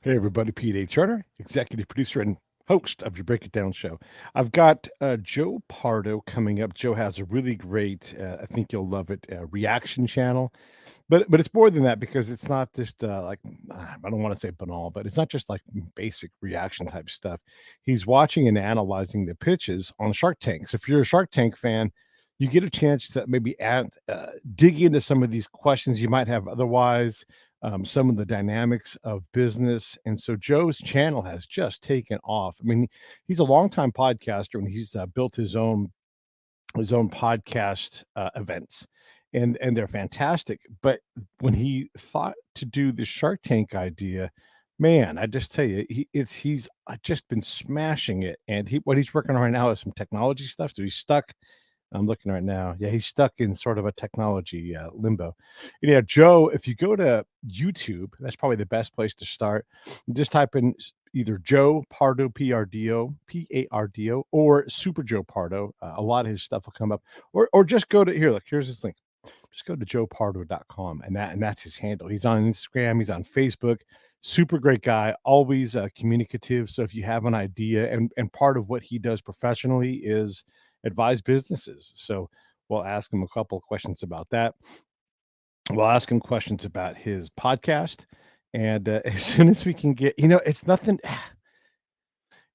Hey, everybody. Pete A. Turner, executive producer and host of your Break It Down show. I've got Joe Pardo coming up. Joe has a really great, I think you'll love it, reaction channel. But it's more than that because it's not just I don't want to say banal, but it's not just like basic reaction type stuff. He's watching and analyzing the pitches on Shark Tank. So if you're a Shark Tank fan, you get a chance to maybe dig into some of these questions you might have otherwise, some of the dynamics of business. And so Joe's channel has just taken off. I mean, he's a longtime podcaster and he's built his own podcast events, and they're fantastic. But when he thought to do the Shark Tank idea, man, I just tell you, he's just been smashing it. And what he's working on right now is some technology stuff. So he's stuck. I'm looking right now. Yeah, he's stuck in sort of a technology limbo. Yeah, Joe, if you go to YouTube, that's probably the best place to start. Just type in either Joe Pardo, Pardo, or Super Joe Pardo. A lot of his stuff will come up. Or just go to here. Look, here's his link. Just go to joepardo.com, and that's his handle. He's on Instagram. He's on Facebook. Super great guy. Always communicative. So if you have an idea, and part of what he does professionally is advise businesses. So we'll ask him a couple of questions about that. We'll ask him questions about his podcast. And as soon as we can get, it's nothing.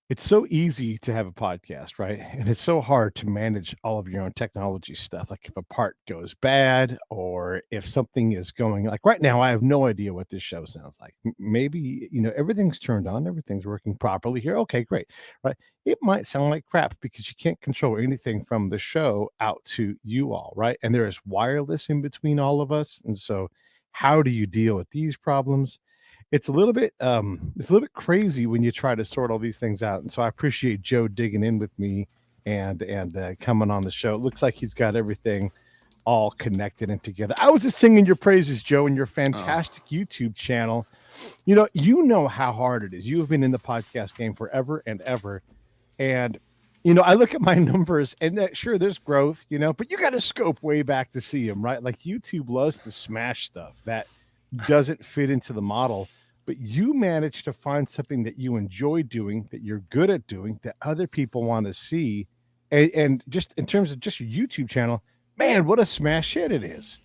It's so easy to have a podcast, right? And it's so hard to manage all of your own technology stuff. Like if a part goes bad or if something is going like right now, I have no idea what this show sounds like. Maybe, everything's turned on, everything's working properly here. Okay, great. Right. It might sound like crap because you can't control anything from the show out to you all, right? And there is wireless in between all of us. And so how do you deal with these problems? It's a little bit crazy when you try to sort all these things out. And so I appreciate Joe digging in with me and coming on the show. It looks like he's got everything all connected and together. I was just singing your praises, Joe, and your Oh, fantastic YouTube channel. You know how hard it is. You have been in the podcast game forever and ever. And I look at my numbers and sure there's growth, but you got to scope way back to see them, right? Like YouTube loves to smash stuff that doesn't fit into the model, but you managed to find something that you enjoy doing, that you're good at doing, that other people want to see. And just in terms of just your YouTube channel, man, what a smash hit it is.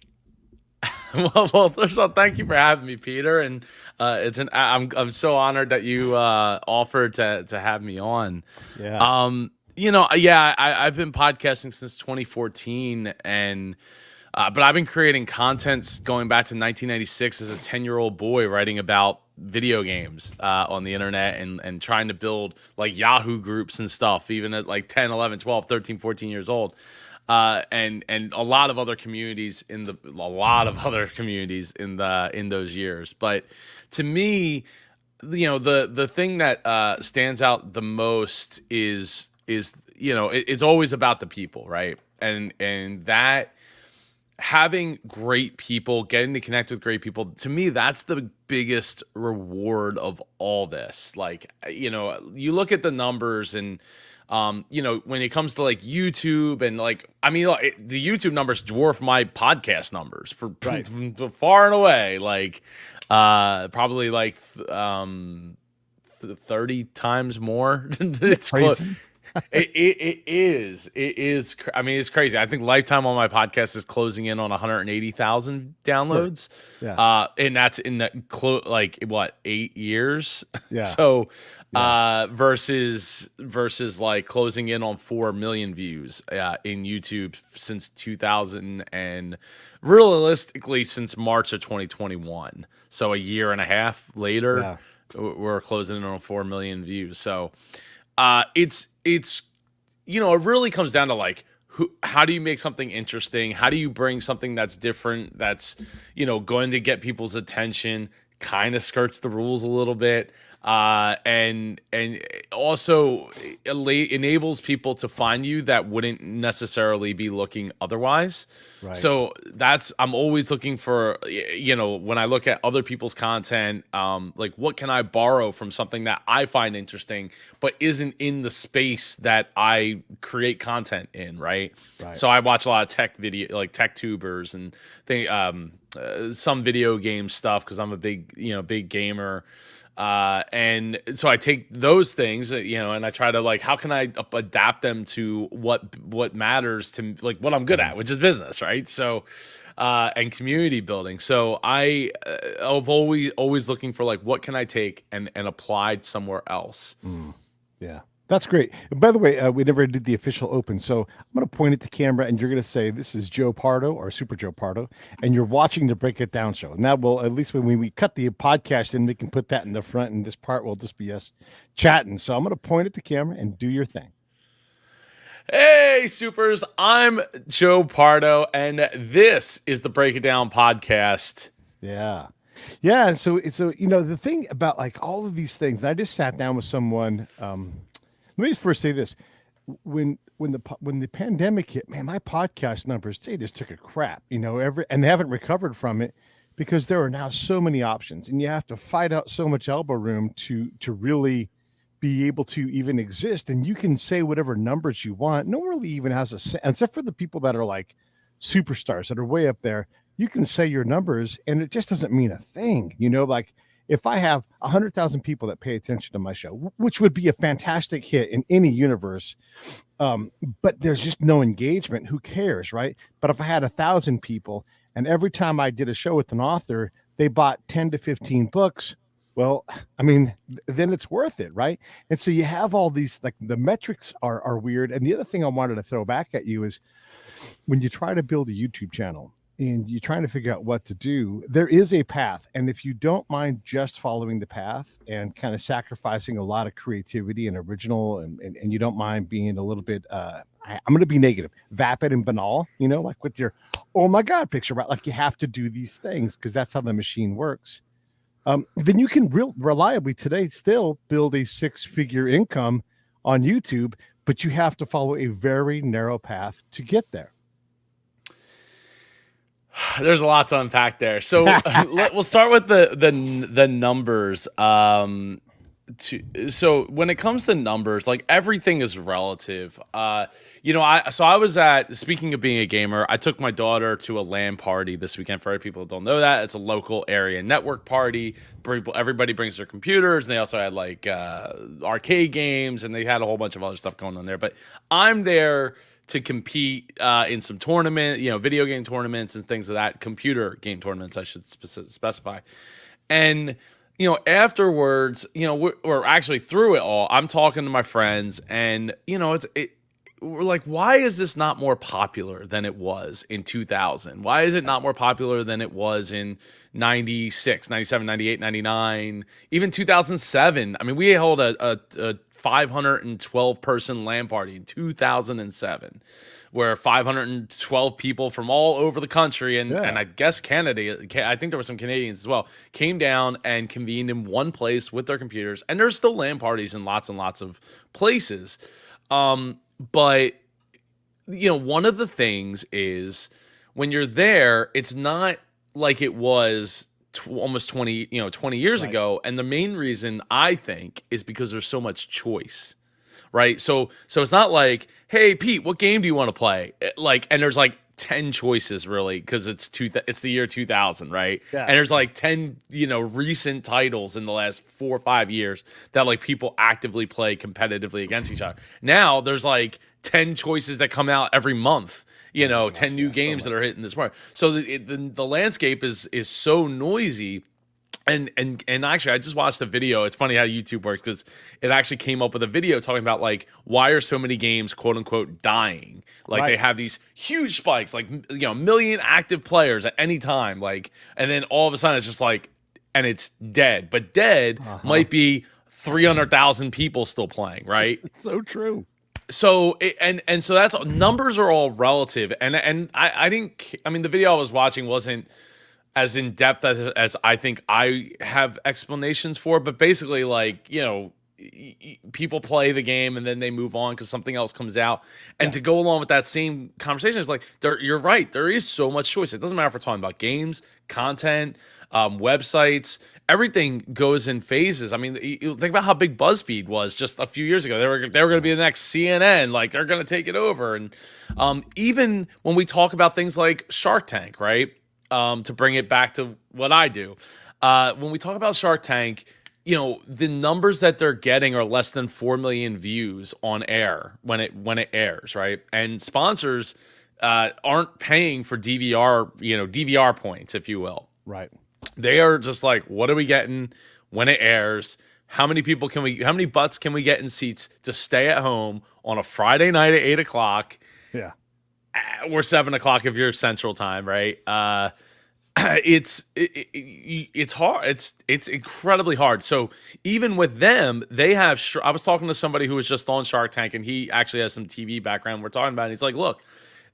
well, first of all, thank you for having me, Peter. And I'm so honored that you offered to have me on. Yeah. Yeah, I've been podcasting since 2014, and but I've been creating content going back to 1996 as a 10-year-old boy, writing about video games on the internet and trying to build like Yahoo groups and stuff, even at like 10, 11, 12, 13, 14 years old. And a lot of other communities in those years. But to me, the thing that stands out the most is it's always about the people, right? And that having great people, getting to connect with great people, to me, that's the biggest reward of all this. Like, you look at the numbers and, when it comes to like YouTube and like, I mean, the YouTube numbers dwarf my podcast numbers for Right. far and away. Like, probably like, 30 times more. Isn't it It's close. crazy? It is. I mean, it's crazy. I think lifetime on my podcast is closing in on 180,000 Sure. downloads. Yeah. And that's in the like what, 8 years. Yeah. So, Yeah. versus like closing in on 4 million views in YouTube since 2000 and realistically since March of 2021. So a year and a half later, Yeah. we're closing in on 4 million views. So, it's it really comes down to like how do you make something interesting? How do you bring something that's different, that's going to get people's attention, kind of skirts the rules a little bit, and also enables people to find you that wouldn't necessarily be looking otherwise. Right. So I'm always looking for, when I look at other people's content, like what can I borrow from something that I find interesting, but isn't in the space that I create content in, right? Right. So I watch a lot of tech video, like tech tubers some video game stuff because I'm a big gamer. And so I take those things, and I try to like, how can I adapt them to what matters to like what I'm good Mhm. at, which is business, right? So, and community building. So I've always looking for like, what can I take and applied somewhere else. Mm. Yeah. That's great. And by the way, we never did the official open, so I'm going to point at the camera, and you're going to say, "This is Joe Pardo or Super Joe Pardo," and you're watching the Break It Down show. And that will, at least when we cut the podcast in, we can put that in the front, and this part will just be us chatting. So I'm going to point at the camera and do your thing. Hey, supers! I'm Joe Pardo, and this is the Break It Down podcast. Yeah. Yeah. So the thing about like all of these things, I just sat down with someone. Let me first say this: when the pandemic hit, man, my podcast numbers, they just took a crap. And they haven't recovered from it because there are now so many options, and you have to fight out so much elbow room to really be able to even exist. And you can say whatever numbers you want. No one really even has except for the people that are like superstars that are way up there. You can say your numbers, and it just doesn't mean a thing. Like if I have 100,000 people that pay attention to my show, which would be a fantastic hit in any universe, but there's just no engagement. Who cares, right? But if I had 1,000 people, and every time I did a show with an author, they bought 10 to 15 books. Well, I mean, then it's worth it, right? And so you have all these, like the metrics are weird. And the other thing I wanted to throw back at you is when you try to build a YouTube channel and you're trying to figure out what to do, there is a path. And if you don't mind just following the path and kind of sacrificing a lot of creativity and original, and you don't mind being a little bit, I'm going to be negative, vapid and banal, like with your, oh my God picture, right? Like you have to do these things because that's how the machine works. Then you can reliably today still build a 6-figure income on YouTube, but you have to follow a very narrow path to get there. There's a lot to unpack there. So we'll start with the numbers. So when it comes to numbers, like everything is relative. I was at, speaking of being a gamer, I took my daughter to a LAN party this weekend. For people who don't know that, it's a local area network party. Everybody brings their computers, and they also had like arcade games, and they had a whole bunch of other stuff going on there. But I'm there to compete in some tournament, video game tournaments and things of that, computer game tournaments, I should specify. And afterwards, or actually through it all, I'm talking to my friends, and we're like, why is this not more popular than it was in 2000? Why is it not more popular than it was in 96, 97, 98, 99, even 2007? I mean, we held a 512 person LAN party in 2007, where 512 people from all over the country and I guess Canada, I think there were some Canadians as well, came down and convened in one place with their computers. And there's still LAN parties in lots and lots of places. But one of the things is when you're there, it's not like it was almost 20 years ago. And the main reason I think is because there's so much choice, right? So it's not like, hey Pete, what game do you want to play? And there's like 10 choices really, because it's the year 2000, right? Yeah. And there's like 10 recent titles in the last 4 or 5 years that like people actively play competitively against each other. Now there's like 10 choices that come out every month, 10 new games that are hitting this market. So the landscape is so noisy. And actually, I just watched a video. It's funny how YouTube works, because it actually came up with a video talking about like, why are so many games quote unquote dying? Like they have these huge spikes, like a million active players at any time, like, and then all of a sudden it's just like, and it's dead. But dead might be 300,000 people still playing, right? It's so true. So so that's, numbers are all relative, and I didn't. I mean, the video I was watching wasn't as in depth as I think I have explanations for, but basically, like, people play the game and then they move on because something else comes out. And to go along with that same conversation, is like, you're right. There is so much choice. It doesn't matter if we're talking about games, content, websites. Everything goes in phases. I mean, you think about how big BuzzFeed was just a few years ago. They were going to be the next CNN. Like, they're going to take it over. And even when we talk about things like Shark Tank, right? To bring it back to what I do, when we talk about Shark Tank, the numbers that they're getting are less than 4 million views on air when it airs, right? And sponsors aren't paying for DVR, DVR points, if you will. Right. They are just like, what are we getting when it airs? How many butts can we get in seats to stay at home on a Friday night at 8 o'clock Yeah. or 7 o'clock if you're Central Time, right? It's hard. It's incredibly hard. So even with them, they have. I was talking to somebody who was just on Shark Tank, and he actually has some TV background. We're talking about it. He's like, look,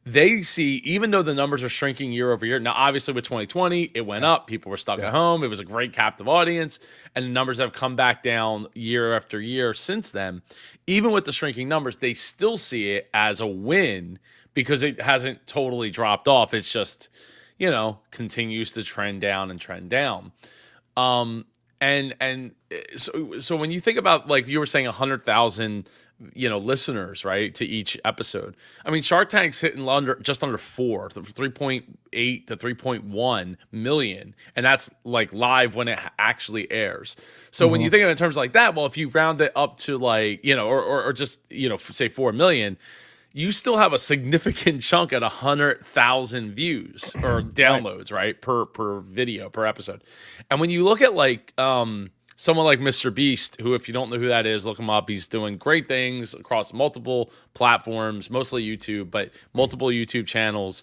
they see, even though the numbers are shrinking year over year. Now, obviously, with 2020, it went up. People were stuck at home. It was a great captive audience, and the numbers have come back down year after year since then. Even with the shrinking numbers, they still see it as a win because it hasn't totally dropped off. It's just, continues to trend down and trend down. So when you think about, like you were saying, 100,000, listeners, right, to each episode. I mean, Shark Tank's hitting just under 3.8 to 3.1 million, and that's like live when it actually airs. So when you think of it in terms like that, well, if you round it up to like, or just, say 4 million, you still have a significant chunk at 100,000 views or downloads, right, per video, per episode. And when you look at like someone like Mr. Beast, who, if you don't know who that is, look him up. He's doing great things across multiple platforms, mostly YouTube, but multiple YouTube channels.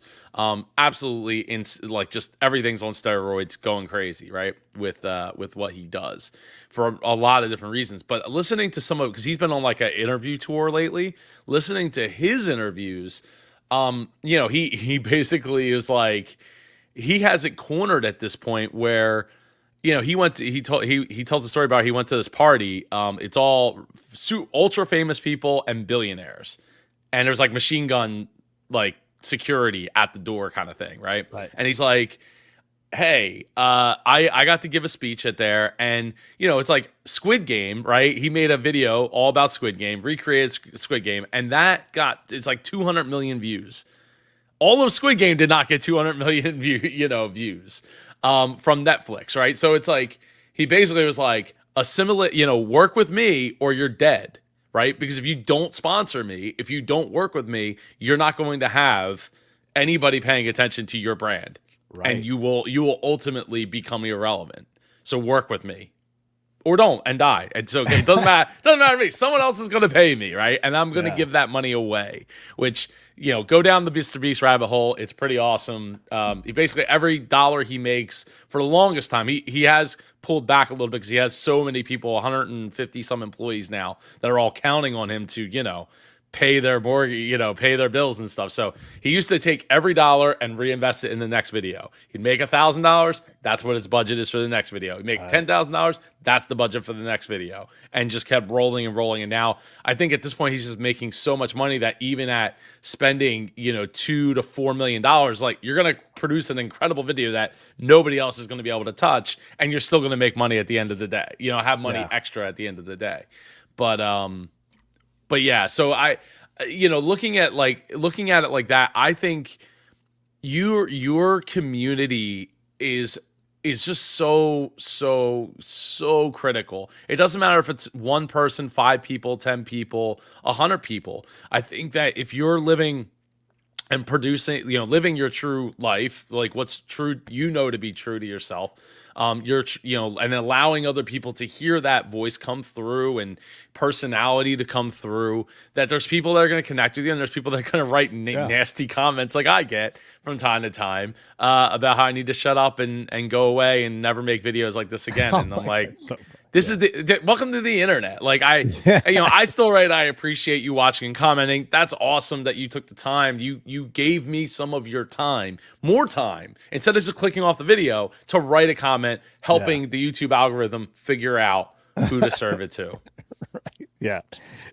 Absolutely, like just everything's on steroids, going crazy, right? With what he does for a lot of different reasons. But listening to because he's been on like an interview tour lately, listening to his interviews, he basically is like, he has it cornered at this point where, he tells the story about he went to this party. It's all ultra famous people and billionaires, and there's like machine gun like security at the door kind of thing, right? And he's like, hey, I got to give a speech at there, and it's like Squid Game, right? He made a video all about Squid Game, recreated Squid Game, and it's like 200 million views. All of Squid Game did not get 200 million views from Netflix, right? So it's like, he basically was like, assimilate, work with me or you're dead, right? Because if you don't sponsor me, if you don't work with me, you're not going to have anybody paying attention to your brand, and you will ultimately become irrelevant. So work with me or don't and die. And so it doesn't matter. Doesn't matter to me. Someone else is going to pay me, right? And I'm going to give that money away, which, go down the Mr. Beast rabbit hole. It's pretty awesome. He basically, every dollar he makes, for the longest time, he has pulled back a little bit because he has so many people, 150 some employees now, that are all counting on him to, pay their mortgage, pay their bills and stuff. So he used to take every dollar and reinvest it in the next video. He'd make $1,000. That's what his budget is for the next video. He'd make $10,000. That's the budget for the next video, and just kept rolling and rolling. And now I think at this point he's just making so much money that even at spending, $2 to $4 million, like, you're going to produce an incredible video that nobody else is going to be able to touch, and you're still going to make money at the end of the day. Have money extra at the end of the day. But yeah, so looking at it like that, I think your community is just so critical. It doesn't matter if it's one person, 5 people, 10 people, 100 people. I think that if you're living and producing, living your true life, like what's true, to be true to yourself, and allowing other people to hear that voice come through and personality to come through, that there's people that are going to connect with you, and there's people that are going to write nasty comments like I get from time to time about how I need to shut up and go away and never make videos like this again. And I'm like, this is welcome to the internet. Like I still write, I appreciate you watching and commenting. That's awesome that you took the time. You gave me some of your time, more time, instead of just clicking off the video, to write a comment, helping the YouTube algorithm figure out who to serve it to. Yeah,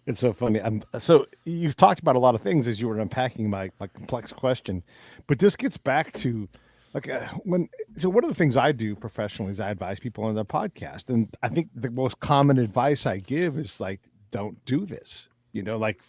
it's so funny. So you've talked about a lot of things as you were unpacking my complex question, but this gets back to like one of the things I do professionally is I advise people on their podcast, and I think the most common advice I give is like, don't do this. Like,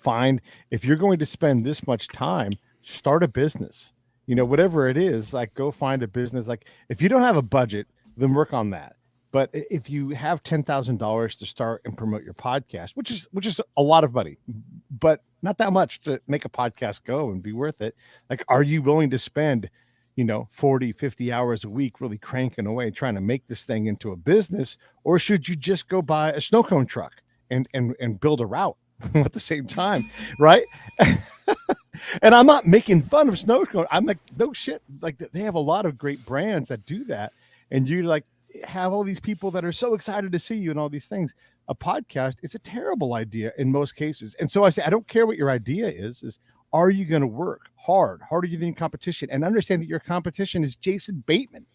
if you're going to spend this much time, start a business. Whatever it is, like, go find a business. Like, if you don't have a budget, then work on that. But if you have $10,000 to start and promote your podcast, which is a lot of money, but not that much to make a podcast go and be worth it. Like, are you willing to spend, 40, 50 hours a week really cranking away trying to make this thing into a business? Or should you just go buy a snow cone truck and build a route at the same time, right? And I'm not making fun of snow cone. I'm like, no shit. Like, they have a lot of great brands that do that. And you like have all these people that are so excited to see you and all these things. A podcast is a terrible idea in most cases. And so I say, I don't care what your idea is are you going to work harder than your competition, and understand that your competition is Jason Bateman,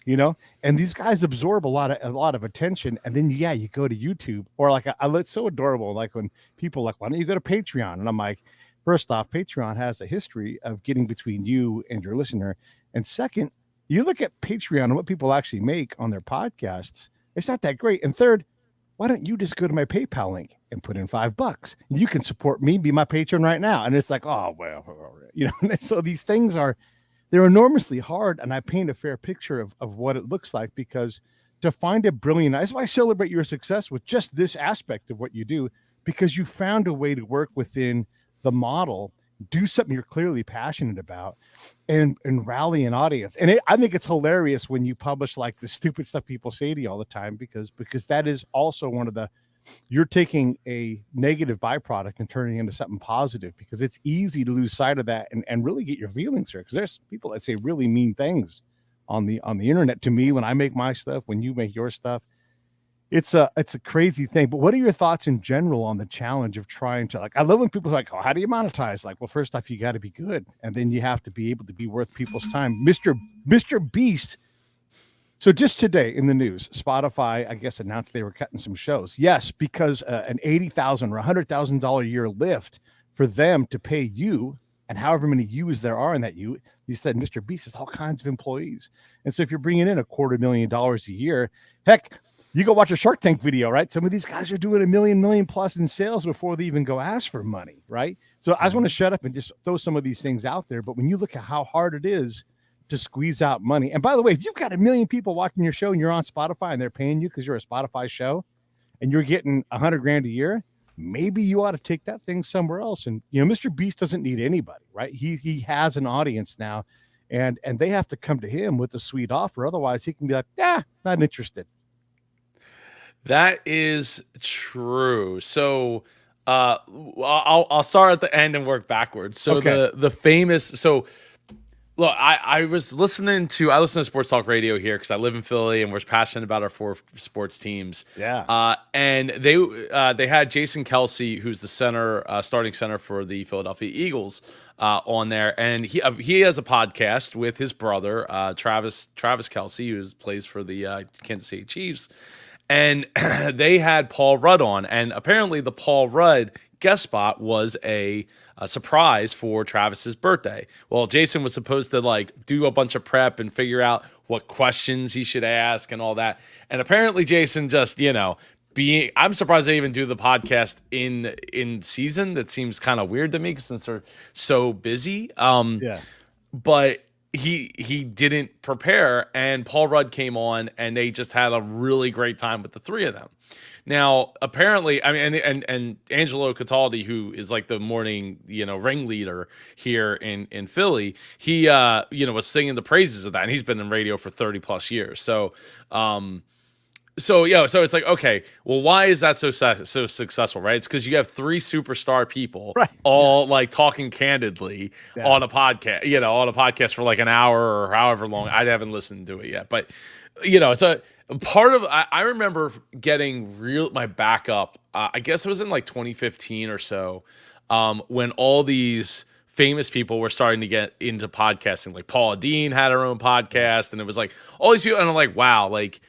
and these guys absorb a lot of attention. And then, yeah, you go to YouTube, or like, it's so adorable. Like when people like, why don't you go to Patreon? And I'm like, first off, Patreon has a history of getting between you and your listener. And second, you look at Patreon and what people actually make on their podcasts, it's not that great. And third, why don't you just go to my PayPal link and put in $5? You can support me, be my patron right now. And it's like, oh, well, so these things they're enormously hard. And I paint a fair picture of what it looks like, because to find a brilliant, that's why I celebrate your success with just this aspect of what you do, because you found a way to work within the model, do something you're clearly passionate about, and rally an audience. And I think it's hilarious when you publish like the stupid stuff people say to you all the time, because that is also one of you're taking a negative byproduct and turning it into something positive, because it's easy to lose sight of that and really get your feelings hurt. Because there's people that say really mean things on the internet to me when I make my stuff, when you make your stuff. It's a crazy thing. But what are your thoughts in general on the challenge of trying to, like, I love when people are like, oh, how do you monetize? Like, well, first off, you got to be good, and then you have to be able to be worth people's time. Mr. Beast. So just today in the news, Spotify, I guess, announced they were cutting some shows. Yes, because an $80,000 or $100,000 a year lift for them to pay you, and however many yous there are in that you said Mr. Beast has all kinds of employees. And so if you're bringing in $250,000 a year, heck, you go watch a Shark Tank video, right? Some of these guys are doing $1 million plus in sales before they even go ask for money, right? So I just want to shut up and just throw some of these things out there. But when you look at how hard it is to squeeze out money, and by the way, if you've got 1 million people watching your show and you're on Spotify and they're paying you because you're a Spotify show and you're getting $100,000 a year, maybe you ought to take that thing somewhere else. And, Mr. Beast doesn't need anybody, right? He has an audience now, and they have to come to him with a sweet offer. Otherwise, he can be like, not interested. That is true. So I'll start at the end and work backwards. So Okay. the famous, so look, I listen to sports talk radio here because I live in Philly and we're passionate about our 4 sports teams. Yeah. And they had Jason Kelsey, who's the starting center for the Philadelphia Eagles, on there, and he has a podcast with his brother Travis Kelsey, who plays for the Kansas City Chiefs. And they had Paul Rudd on, and apparently the Paul Rudd guest spot was a surprise for Travis's birthday. Well, Jason was supposed to like do a bunch of prep and figure out what questions he should ask and all that. And apparently Jason just, I'm surprised they even do the podcast in season. That seems kind of weird to me since they're so busy. Yeah. But he didn't prepare, and Paul Rudd came on, and they just had a really great time with the 3 of them. Now, apparently, I mean, and Angelo Cataldi, who is like the morning, ringleader here in Philly, he was singing the praises of that, and he's been in radio for 30 plus years. So so it's like, okay, well, why is that so successful, right? It's because you have 3 superstar people, Right. all like talking candidly on a podcast, for like an hour or however long. I haven't listened to it yet, but it's a part of. I remember getting my backup. I guess it was in like 2015 or so, when all these famous people were starting to get into podcasting. Like Paula Dean had her own podcast, and it was like all these people, and I'm like, wow, like,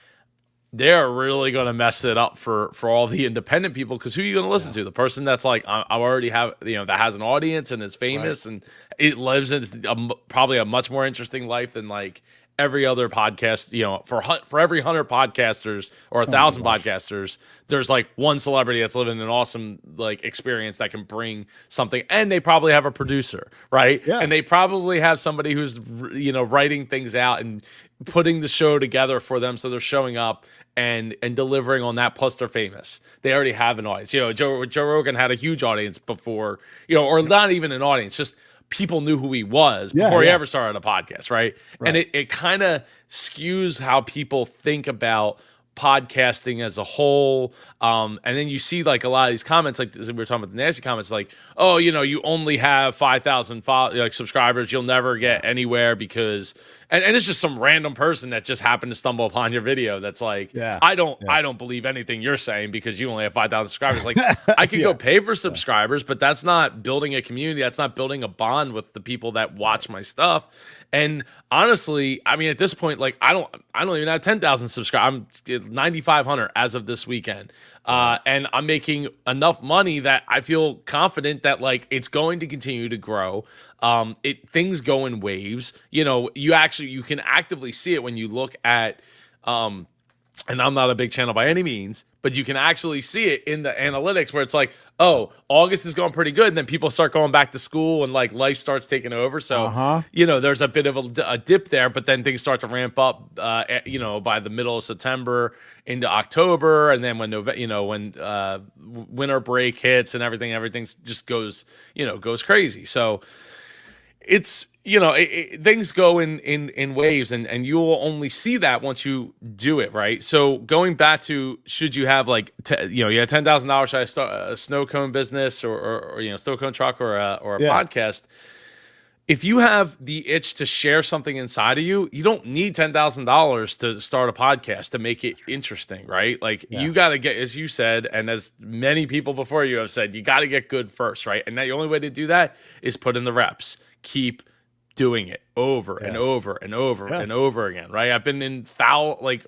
they're really going to mess it up for all the independent people, because who are you going to listen to? The person that's like, I already have, that has an audience and is famous, right, and it lives in probably a much more interesting life than like every other podcast, for every 100 podcasters or Oh my 1,000 gosh. podcasters, there's like one celebrity that's living an awesome like experience that can bring something, and they probably have a producer, right? Yeah. And they probably have somebody who's writing things out and putting the show together for them, so they're showing up and delivering on that. Plus, they're famous. They already have an audience. Joe Rogan had a huge audience before, or not even an audience, just people knew who he was Yeah, before he yeah. ever started a podcast, right? And Right. it kind of skews how people think about podcasting as a whole. And then you see like a lot of these comments, like we were talking about the nasty comments, like, oh, you only have 5,000 subscribers, you'll never get anywhere because, and it's just some random person that just happened to stumble upon your video that's like, Yeah. I don't Yeah. believe anything you're saying because you only have 5,000 subscribers. Like, I could Yeah. go pay for subscribers, but that's not building a community. That's not building a bond with the people that watch my stuff. And honestly, I mean, at this point, like I don't even have 10,000 subscribers. I'm 9,500 as of this weekend. And I'm making enough money that I feel confident that like it's going to continue to grow. Things go in waves. You can actively see it when you look at and I'm not a big channel by any means, but you can actually see it in the analytics where it's like, oh, August is going pretty good. And then people start going back to school and like life starts taking over. So, there's a bit of a dip there, but then things start to ramp up, by the middle of September into October. And then when winter break hits and everything just goes crazy. So it's, things go in waves and you will only see that once you do it, right? So going back to, should you have like you had $10,000, should I start a snow cone business or snow cone truck or a podcast? If you have the itch to share something inside of you, you don't need $10,000 to start a podcast to make it interesting, right? Like you got to get, as you said, and as many people before you have said, you got to get good first, right? And the only way to do that is put in the reps. Keep doing it over and over and over and over again, right? I've been in probably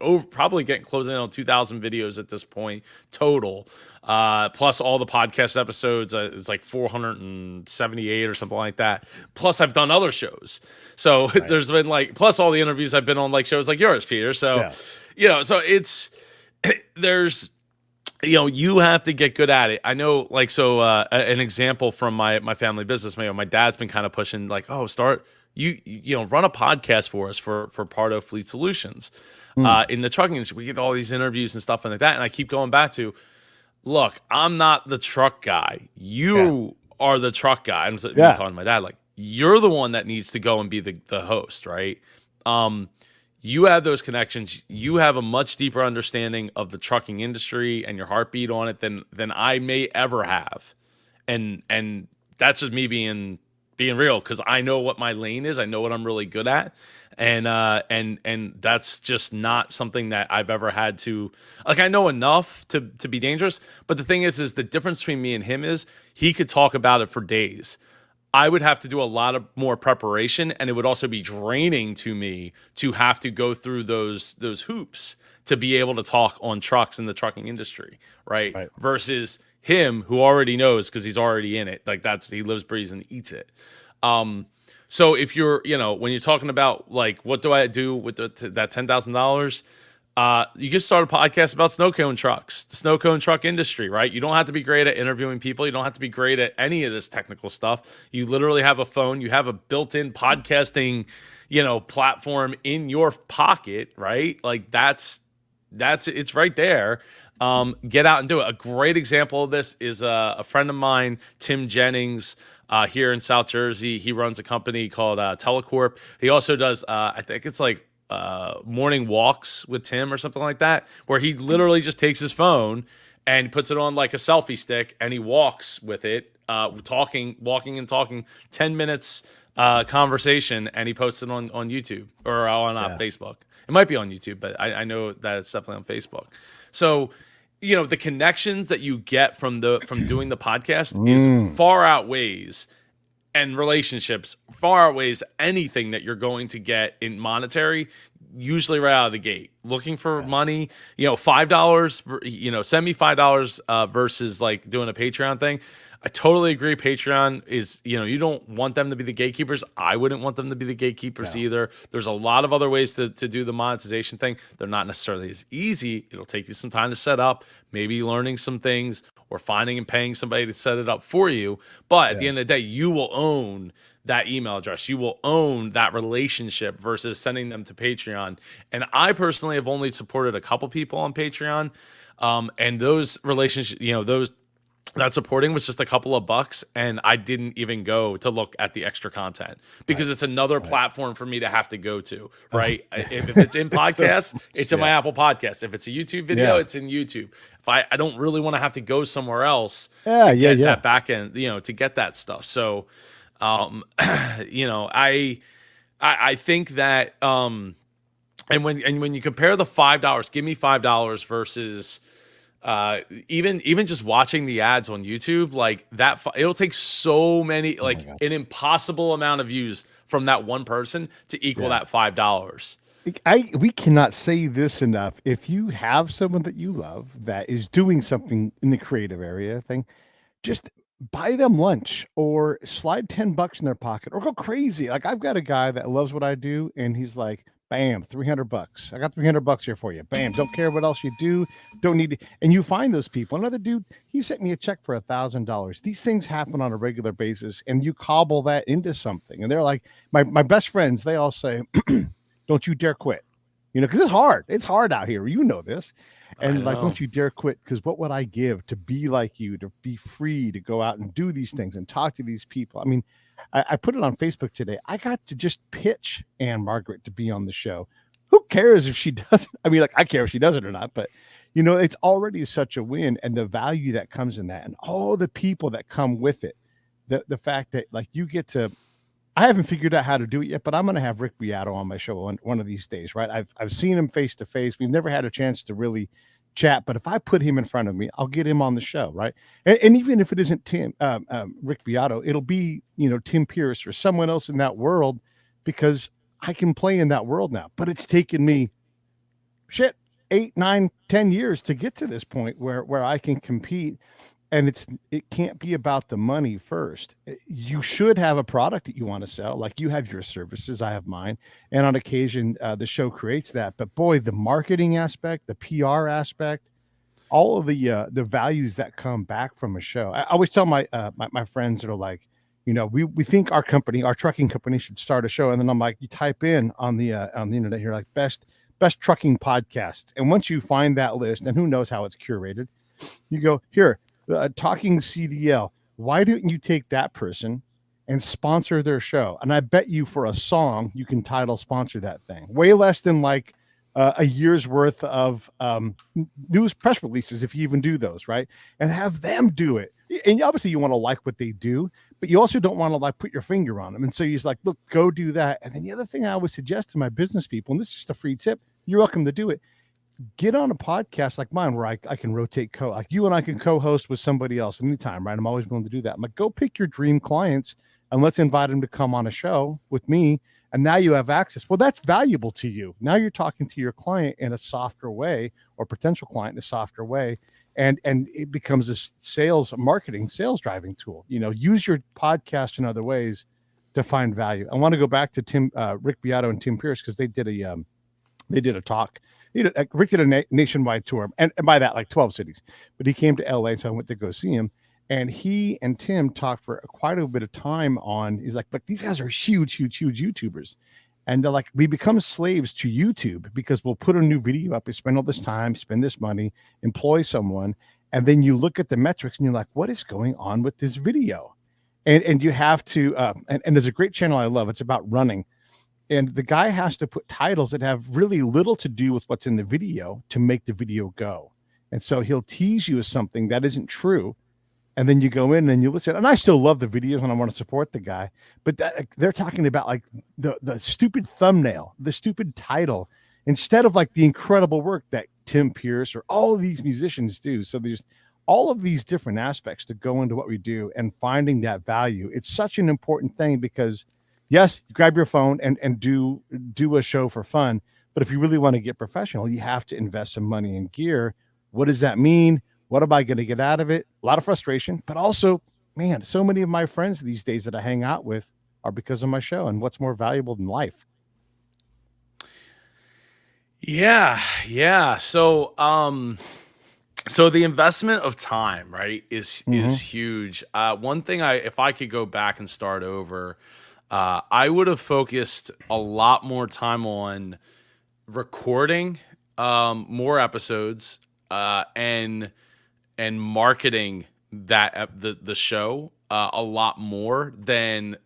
getting closing in on 2,000 videos at this point total, plus all the podcast episodes. It's like 478 or something like that. Plus I've done other shows, so there's been like, plus all the interviews I've been on, like shows like yours, Peter. So so it's there's you have to get good at it. I know, like, so an example from my family business, my dad's been kind of pushing, like, oh, start run a podcast for us for Pardo Fleet Solutions in the trucking industry. We get all these interviews and stuff like that, and I keep going back to, look, I'm not the truck guy. You are the truck guy. I'm talking to my dad, like, you're the one that needs to go and be the host, right? You have those connections. You have a much deeper understanding of the trucking industry and your heartbeat on it than I may ever have. And that's just me being real, because I know what my lane is. I know what I'm really good at. And that's just not something that I've ever had to, like, I know enough to be dangerous. But the thing is the difference between me and him is he could talk about it for days. I would have to do a lot of more preparation, and it would also be draining to me to have to go through those hoops to be able to talk on trucks in the trucking industry, right? Versus him, who already knows because he's already in it. Like, he lives, breathes, and eats it. So if you're, when you're talking about like, what do I do with that $10,000? You can start a podcast about snow cone trucks, the snow cone truck industry, right? You don't have to be great at interviewing people. You don't have to be great at any of this technical stuff. You literally have a phone. You have a built-in podcasting, platform in your pocket, right? Like it's right there. Get out and do it. A great example of this is a friend of mine, Tim Jennings, here in South Jersey. He runs a company called Telecorp. He also does, I think it's like, morning walks with Tim or something like that, where he literally just takes his phone and puts it on like a selfie stick and he walks with it, walking and talking 10 minutes conversation, and he posts it on YouTube or on Facebook. It might be on YouTube, but I know that it's definitely on Facebook. So the connections that you get from doing the podcast is far outweighs, and relationships far outweighs anything that you're going to get in monetary usually right out of the gate. Looking for Yeah. money, $5, send me $5 versus like doing a Patreon thing. I totally agree. Patreon is, you don't want them to be the gatekeepers. I wouldn't want them to be the gatekeepers No. either. There's a lot of other ways to do the monetization thing. They're not necessarily as easy. It'll take you some time to set up, maybe learning some things or finding and paying somebody to set it up for you. But at the Yeah. end of the day, you will own that email address. You will own that relationship versus sending them to Patreon. And I personally have only supported a couple people on Patreon. And those relationships, that supporting was just a couple of bucks, and I didn't even go to look at the extra content because Right. it's another Right. platform for me to have to go to, Uh, right? If it's in it's so podcast, much, it's in my yeah. Apple Podcast. If it's a YouTube video, Yeah. it's in YouTube. If I don't really want to have to go somewhere else Yeah. to Yeah. get Yeah. that back end, to get that stuff. So, um, I think that and when you compare the $5, give me $5 versus even just watching the ads on YouTube, like that, it'll take so many, Oh my like gosh. an impossible amount of views from that one person to equal Yeah. that $5. We cannot say this enough. If you have someone that you love that is doing something in the creative area thing, just buy them lunch or slide $10 in their pocket or go crazy. Like I've got a guy that loves what I do, and he's like, bam, $300. I got $300 here for you. Bam. Don't care what else you do. Don't need to. And you find those people. Another dude, he sent me a check for $1,000. These things happen on a regular basis, and you cobble that into something. And they're like, my best friends, they all say, don't you dare quit. Because it's hard. It's hard out here. You know this. I And like, know. don't you dare quit, because what would I give to be like you, to be free to go out and do these things and talk to these people? I mean, I put it on Facebook today. I got to just pitch Anne Margaret to be on the show. Who cares if she doesn't? I mean, like, I care if she does it or not, but it's already such a win, and the value that comes in that and all the people that come with it. The fact that like you get to, I haven't figured out how to do it yet, but I'm going to have Rick Beato on my show one of these days, right? I've seen him face to face. We've never had a chance to really chat, but if I put him in front of me, I'll get him on the show, right? And even if it isn't Rick Beato, it'll be Tim Pierce or someone else in that world, because I can play in that world now. But it's taken me 8, 9, 10 years to get to this point where I can compete. And it can't be about the money first. You should have a product that you want to sell. Like you have your services, I have mine. And on occasion, the show creates that. But boy, the marketing aspect, the PR aspect, all of the values that come back from a show. I always tell my friends that are like, we think our company, our trucking company, should start a show. And then I'm like, you type in on the internet here, like best trucking podcasts. And once you find that list, and who knows how it's curated, you go here. Talking CDL. Why didn't you take that person and sponsor their show? And I bet you for a song, you can title sponsor that thing. Way less than like a year's worth of news press releases, if you even do those, right? And have them do it. And obviously you want to like what they do, but you also don't want to like put your finger on them. And so you're just like, look, go do that. And then the other thing I always suggest to my business people, and this is just a free tip, you're welcome to do it. Get on a podcast like mine where I can rotate like you and I can co-host with somebody else anytime, right? I'm always willing to do that. I'm like, go pick your dream clients and let's invite them to come on a show with me. And now you have access. Well, that's valuable to you. Now you're talking to your client in a softer way, or potential client in a softer way. And it becomes a marketing, sales driving tool. Use your podcast in other ways to find value. I want to go back to Rick Beato and Tim Pierce, because they did a talk. Rick did a nationwide tour, and by that, like 12 cities. But he came to LA, so I went to go see him. And he and Tim talked for quite a bit of time on, he's like, look, these guys are huge YouTubers. And they're like, we become slaves to YouTube because we'll put a new video up, we spend all this time, spend this money, employ someone. And then you look at the metrics and you're like, what is going on with this video? And you have to, and there's a great channel I love. It's about running. And the guy has to put titles that have really little to do with what's in the video to make the video go. And so he'll tease you with something that isn't true. And then you go in and you listen. And I still love the videos and I want to support the guy. But they're talking about like the stupid thumbnail, the stupid title, instead of like the incredible work that Tim Pierce or all of these musicians do. So there's all of these different aspects to go into what we do, and finding that value. It's such an important thing, because yes, you grab your phone and do a show for fun, But if you really want to get professional, you have to invest some money in gear. What does that mean? What am I going to get out of it? A lot of frustration, but also, man, so many of my friends these days that I hang out with are because of my show. And what's more valuable than life? Yeah, yeah. So the investment of time, right, is Hmm. huge. One thing, if I could go back and start over, I would have focused a lot more time on recording more episodes, and marketing the show a lot more than,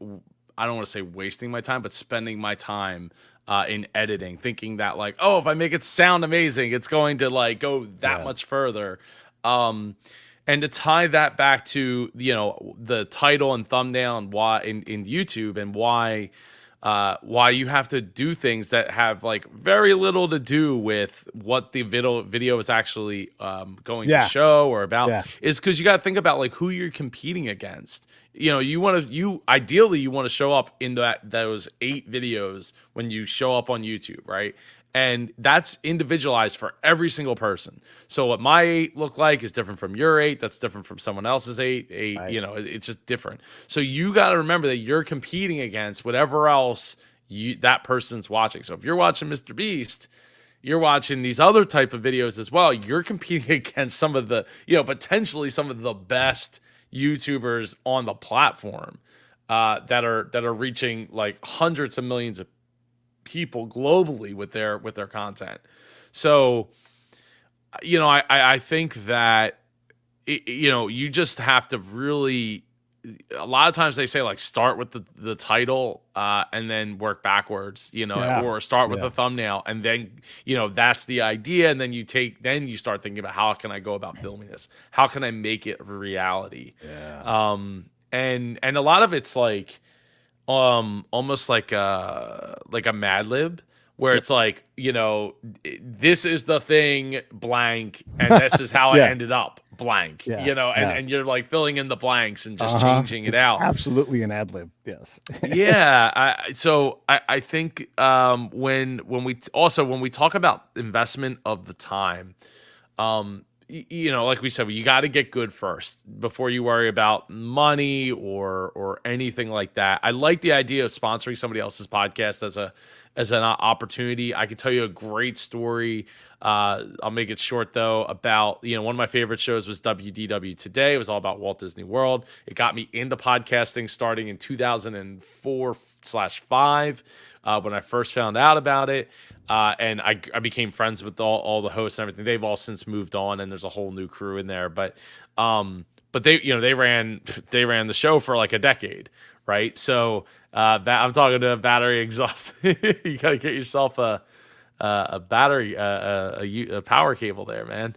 I don't want to say wasting my time, but spending my time in editing, thinking that like, oh, if I make it sound amazing, it's going to like go that Yeah. much further. Um, and to tie that back to, the title and thumbnail and why in YouTube, and why you have to do things that have like very little to do with what the video is actually going to Yeah. show or about, Yeah. is because you got to think about like who you're competing against. You ideally you want to show up in those 8 videos when you show up on YouTube, right? And that's individualized for every single person. So what my 8 look like is different from your 8. That's different from someone else's 8. Right. It's just different. So you got to remember that you're competing against whatever else that person's watching. So if you're watching Mr. Beast, you're watching these other type of videos as well. You're competing against some of the, potentially some of the best YouTubers on the platform, that are reaching like hundreds of millions of people globally with their content. So, I think that you just have to really, a lot of times they say like start with the title, and then work backwards, Yeah. or start with Yeah. the thumbnail, and then that's the idea, and then you start thinking about how can I go about filming this, how can I make it a reality. Yeah. And a lot of it's like almost like a Mad Lib, where Yep. it's like, this is the thing blank, and this is how it Yeah. ended up blank, Yeah. and Yeah. and you're like filling in the blanks and just Uh-huh. changing it It's out. absolutely an ad lib. Yes. Yeah, I think, when we talk about investment of the time, like we said, you got to get good first before you worry about money or anything like that. I like the idea of sponsoring somebody else's podcast as an opportunity. I could tell you a great story. I'll make it short though. About, one of my favorite shows was WDW Today. It was all about Walt Disney World. It got me into podcasting starting in 2004/5, when I first found out about it. And I became friends with all the hosts and everything. They've all since moved on, and there's a whole new crew in there. But they ran the show for like a decade, right? So I'm talking to a battery exhaust. You gotta get yourself a battery, a power cable there, man.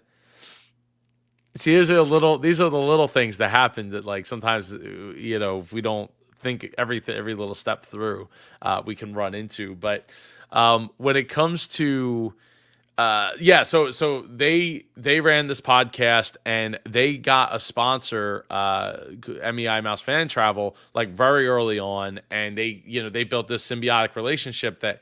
See, these are the little things that happen that like sometimes, if we don't think every little step through, we can run into. But when it comes to, yeah, so they ran this podcast, and they got a sponsor, MEI Mouse Fan Travel, like very early on, and they built this symbiotic relationship that,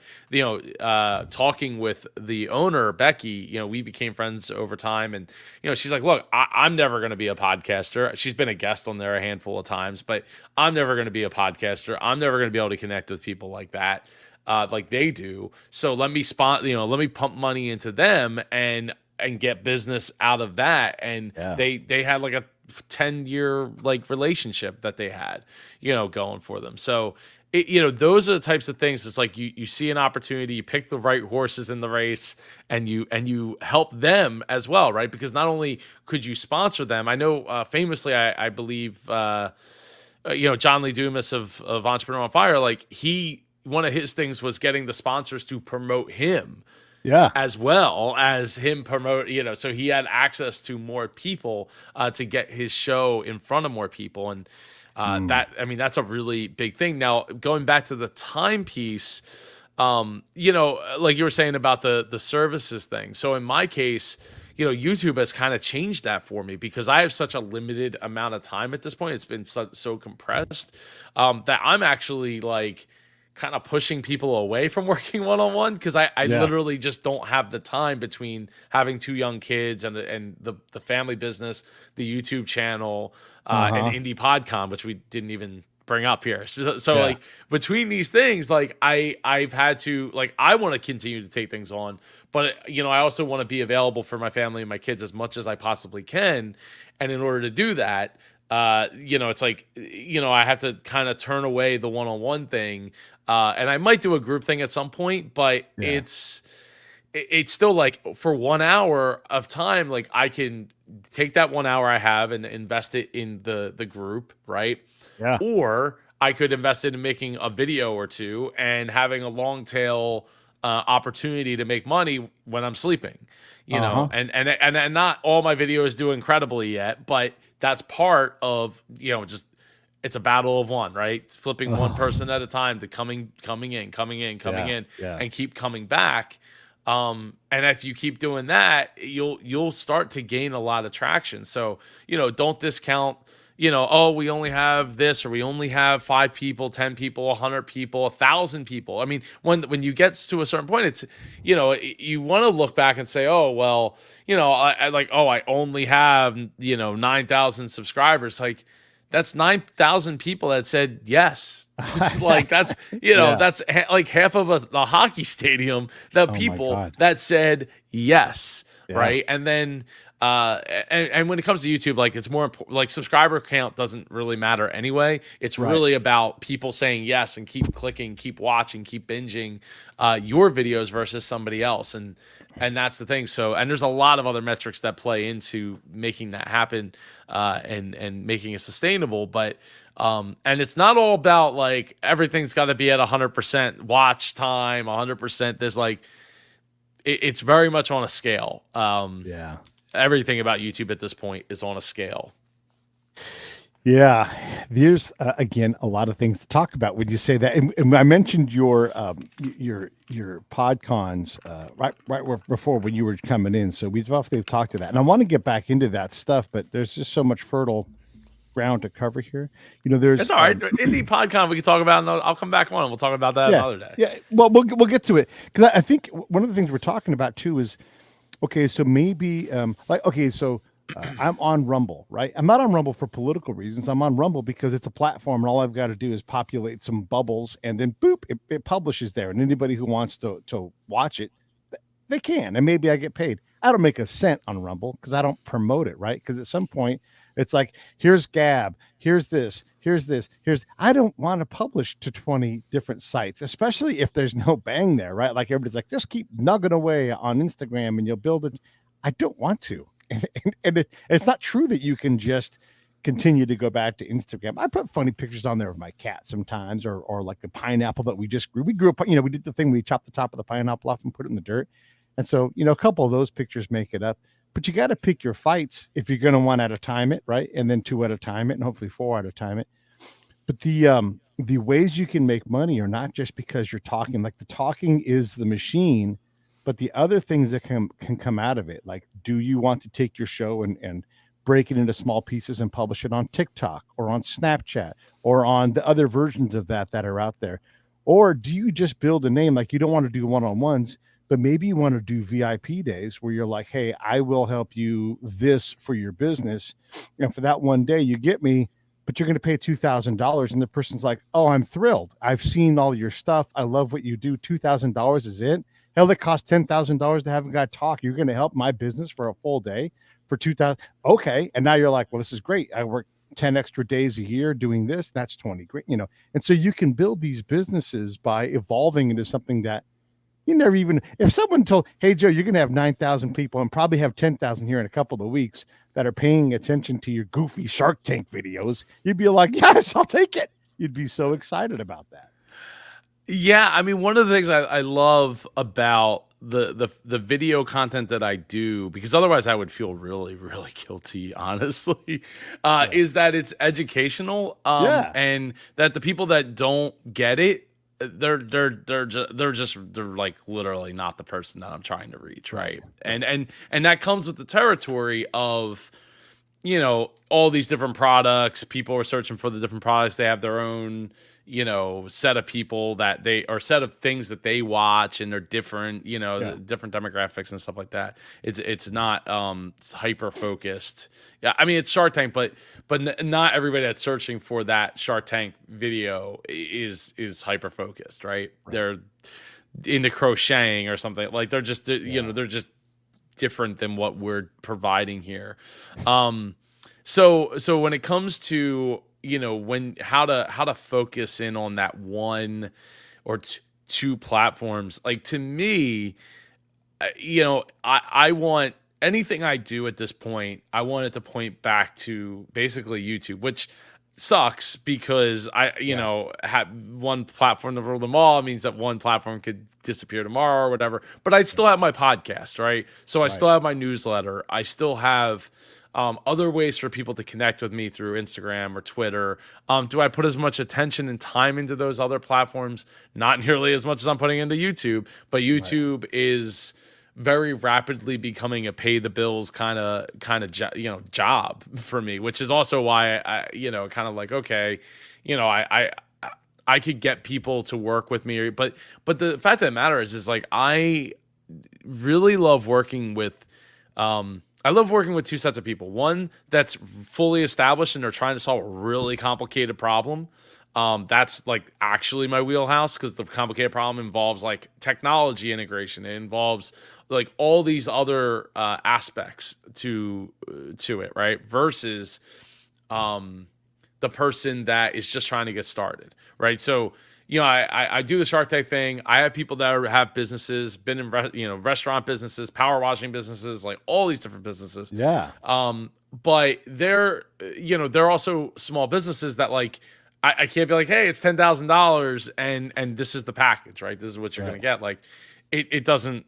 talking with the owner Becky, we became friends over time. And she's like, look, I'm never going to be a podcaster. She's been a guest on there a handful of times, but I'm never going to be a podcaster. I'm never going to be able to connect with people like that, like they do. So let me pump money into them and get business out of that. And Yeah. they had like a 10-year like relationship that they had, going for them. So those are the types of things. It's like you see an opportunity, you pick the right horses in the race, and you help them as well, right? Because not only could you sponsor them, I know, famously, I believe, John Lee Dumas of Entrepreneur on Fire, like one of his things was getting the sponsors to promote him Yeah. as well as him promote, so he had access to more people, to get his show in front of more people. And Mm. that's a really big thing. Now, going back to the timepiece, like you were saying about the services thing. So in my case, YouTube has kind of changed that for me, because I have such a limited amount of time at this point. It's been so compressed, that I'm actually like kind of pushing people away from working one-on-one because I Yeah. literally just don't have the time between having two young kids and the family business, the YouTube channel, and Uh-huh. indie podcon, which we didn't even bring up here. So Yeah. like between these things, like I've had to, like, I want to continue to take things on, but I also want to be available for my family and my kids as much as I possibly can. And in order to do that, it's like, I have to kind of turn away the one-on-one thing. And I might do a group thing at some point, but Yeah. it's still like for 1 hour of time, like I can take that 1 hour I have and invest it in the group, right? Yeah. Or I could invest it in making a video or two and having a long tail opportunity to make money when I'm sleeping, Uh-huh. and not all my videos do incredibly yet, but that's part of, just, it's a battle of one, right? It's flipping one Oh, person at a time to coming yeah. in, Yeah. and keep coming back. And if you keep doing that, you'll start to gain a lot of traction. So, don't discount, oh, we only have this, or we only have 5 people, 10 people, 100 people, 1,000 people. I mean, when you get to a certain point, it's, you want to look back and say, oh, well, I like, oh, I only have, 9,000 subscribers. Like, that's 9,000 people that said yes. Like, that's, Yeah. that's like half of the hockey stadium, the Oh my people God. that said yes, Yeah. right? And then and when it comes to YouTube, like, it's more important, like, subscriber count doesn't really matter anyway. It's Right. really about people saying yes and keep clicking, keep watching, keep binging your videos versus somebody else. And that's the thing. So, and there's a lot of other metrics that play into making that happen, and making it sustainable. But and it's not all about, like, everything's got to be at 100% watch time, 100%. There's like, it's very much on a scale. Yeah. Everything about YouTube at this point is on a scale. Yeah, there's again a lot of things to talk about when you say that. And I mentioned your podcons before when you were coming in, so we've often talked to that, and I want to get back into that stuff, but there's just so much fertile ground to cover here. It's There's all right. Indie PodCon we can talk about, and I'll come back on and we'll talk about that yeah, another day. yeah. Well, we'll get to it because I think one of the things we're talking about too is okay. So maybe like okay, so I'm on Rumble, right? I'm not on Rumble for political reasons. I'm on Rumble because it's a platform, and all I've got to do is populate some bubbles, and then boop, it publishes there. And anybody who wants to watch it, they can, and maybe I get paid. I don't make a cent on Rumble because I don't promote it, right? Because at some point, it's like, here's Gab, here's this, here's this, here's. I don't want to publish to 20 different sites, especially if there's no bang there, right? Like everybody's like, just keep nugging away on Instagram, and you'll build it. I don't want to, and it's not true that you can just continue to go back to Instagram. I put funny pictures on there of my cat sometimes, or like the pineapple that we just grew. We grew up, we did the thing, we chopped the top of the pineapple off and put it in the dirt. And so, a couple of those pictures make it up. But you got to pick your fights if you're going to one at a time it, right? And then two at a time it, and hopefully four at a time it. But the ways you can make money are not just because you're talking. Like the talking is the machine, but the other things that can come out of it. Like, do you want to take your show and break it into small pieces and publish it on TikTok or on Snapchat or on the other versions of that are out there? Or do you just build a name? Like, you don't want to do one-on-ones, but maybe you want to do VIP days where you're like, hey, I will help you this for your business. And for that one day, you get me, but you're going to pay $2,000. And the person's like, oh, I'm thrilled. I've seen all your stuff. I love what you do. $2,000 is it? Hell, it costs $10,000 to have a guy talk. You're going to help my business for a full day for 2,000. Okay. And now you're like, well, this is great. I work 10 extra days a year doing this. That's 20 great, And so you can build these businesses by evolving into something that you never even, if someone told, hey, Joe, you're going to have 9,000 people and probably have 10,000 here in a couple of weeks that are paying attention to your goofy Shark Tank videos, you'd be like, yes, I'll take it. You'd be so excited about that. Yeah, I mean, one of the things I love about the video content that I do, because otherwise I would feel really, really guilty, honestly, Yeah. is that it's educational, Yeah. and that the people that don't get it, they're like literally not the person that I'm trying to reach, right? And that comes with the territory of, all these different products. People are searching for the different products. They have their own, set of people that they or set of things that they watch, and they're different, Yeah. the different demographics and stuff like that. It's not hyper focused. Yeah, I mean it's Shark Tank, but not everybody that's searching for that Shark Tank video is hyper focused, right? Right. They're into crocheting or something. Like Yeah. they're just different than what we're providing here. So when it comes to when how to focus in on that one or two platforms, like to me, I want anything I do at this point, I want it to point back to basically YouTube, which sucks because I, Yeah. have one platform to rule them all. It means that one platform could disappear tomorrow or whatever. But I still have my podcast, right? So I Right. still have my newsletter. I still have other ways for people to connect with me through Instagram or Twitter. Do I put as much attention and time into those other platforms? Not nearly as much as I'm putting into YouTube, but Right. YouTube is very rapidly becoming a pay the bills job for me, which is also why kind of like, okay, I could get people to work with me, but the fact of the matter is like I really love working with I love working with two sets of people. One that's fully established and they're trying to solve a really complicated problem. That's like actually my wheelhouse because the complicated problem involves like technology integration. It involves like all these other aspects to it, right? Versus the person that is just trying to get started, right? So, I do the Shark Tank thing. I have people that have businesses, been in restaurant businesses, power washing businesses, like all these different businesses. Yeah. But they're also small businesses that like I can't be like, hey, it's $10,000 and this is the package, right? This is what you're Right. gonna get. Like it doesn't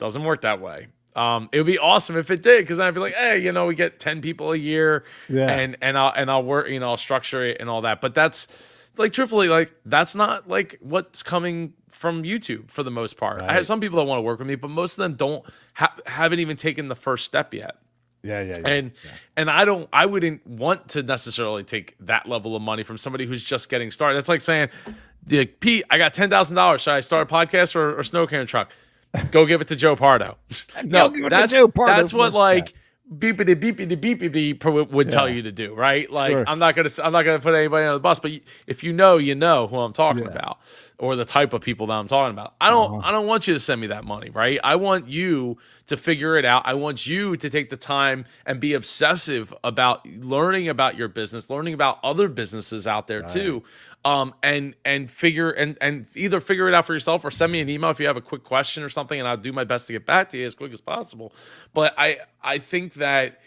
work that way. It would be awesome if it did, because I'd be like, hey, we get 10 people a year, Yeah. and I'll work, I'll structure it and all that. But that's like truthfully, like that's not like what's coming from YouTube for the most part. I have Right. some people that want to work with me, but most of them don't haven't even taken the first step yet. Yeah. Yeah. Yeah. And Yeah. and I wouldn't want to necessarily take that level of money from somebody who's just getting started. That's like saying, like, Pete, I got $10,000. Should I start a podcast or snow cannon truck? Go give it to Joe Pardo. Go No, give it to that's Joe Pardo that's what first. Yeah. like beepity beepity beepity beep would tell Yeah. you to do, right? Like Sure. I'm not gonna put anybody on the bus, but if you know who I'm talking Yeah. about, or the type of people that I'm talking about. I don't Uh-huh. I don't want you to send me that money, right? I want you to figure it out. I want you to take the time and be obsessive about learning about your business, learning about other businesses out there Right. too. And figure and either figure it out for yourself or send me an email if you have a quick question or something, and I'll do my best to get back to you as quick as possible. But I think that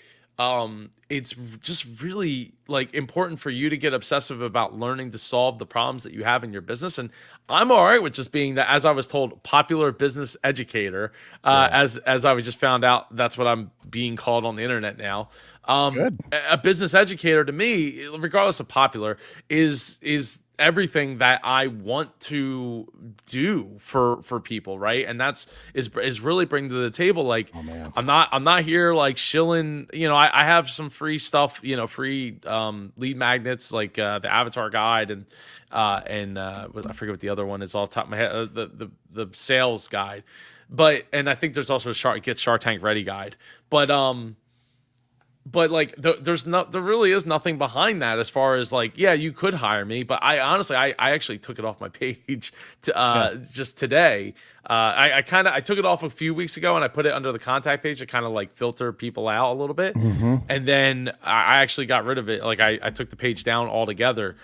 it's just really like important for you to get obsessive about learning to solve the problems that you have in your business. And I'm all right with just being that, as I was told, popular business educator. Yeah. As I was just found out, that's what I'm being called on the internet now. Good. A business educator to me, regardless of popular, is everything that I want to do for people, right? And is really bring to the table. Like Oh man. I'm not here like shilling. I have some free stuff, free lead magnets like the Avatar Guide and I forget what the other one is off the top of my head. The sales guide, and I think there's also a Shark Tank Ready guide, but like there really is nothing behind that as far as like, yeah, you could hire me, but I honestly I actually took it off my page to Yeah. just today. I took it off a few weeks ago and I put it under the contact page to kind of like filter people out a little bit. Mm-hmm. And then I actually got rid of it. Like I took the page down altogether,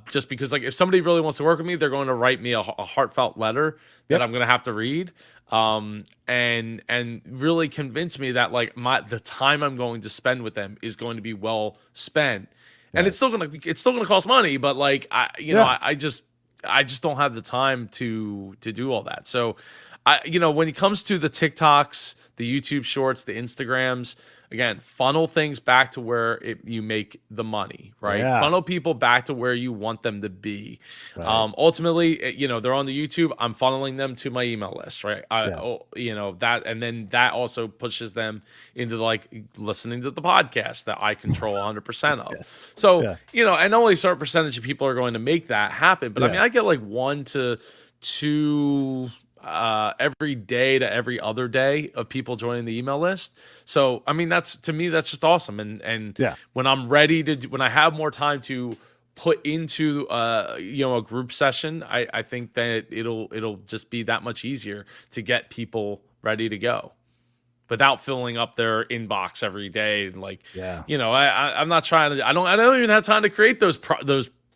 just because like if somebody really wants to work with me, they're going to write me a heartfelt letter that Yep. I'm going to have to read, and really convince me that like the time I'm going to spend with them is going to be well spent. And Right. it's still gonna cost money, but like Yeah. I just don't have the time to do all that. So when it comes to the TikToks, the YouTube shorts, the Instagrams, again, funnel things back to where you make the money, right? Yeah. Funnel people back to where you want them to be. Right. Ultimately, they're on the YouTube. I'm funneling them to my email list, right? Yeah. That, and then that also pushes them into like listening to the podcast that I control 100% of. Yes. So, Yeah. and only a certain percentage of people are going to make that happen. But I mean, Yeah. I get like 1 to 2 every day to every other day of people joining the email list. So, I mean, that's, to me, that's just awesome. And Yeah. when I'm ready to when I have more time to put into a group session, I think that it'll just be that much easier to get people ready to go without filling up their inbox every day. And like, Yeah. I'm not trying to, I don't even have time to create those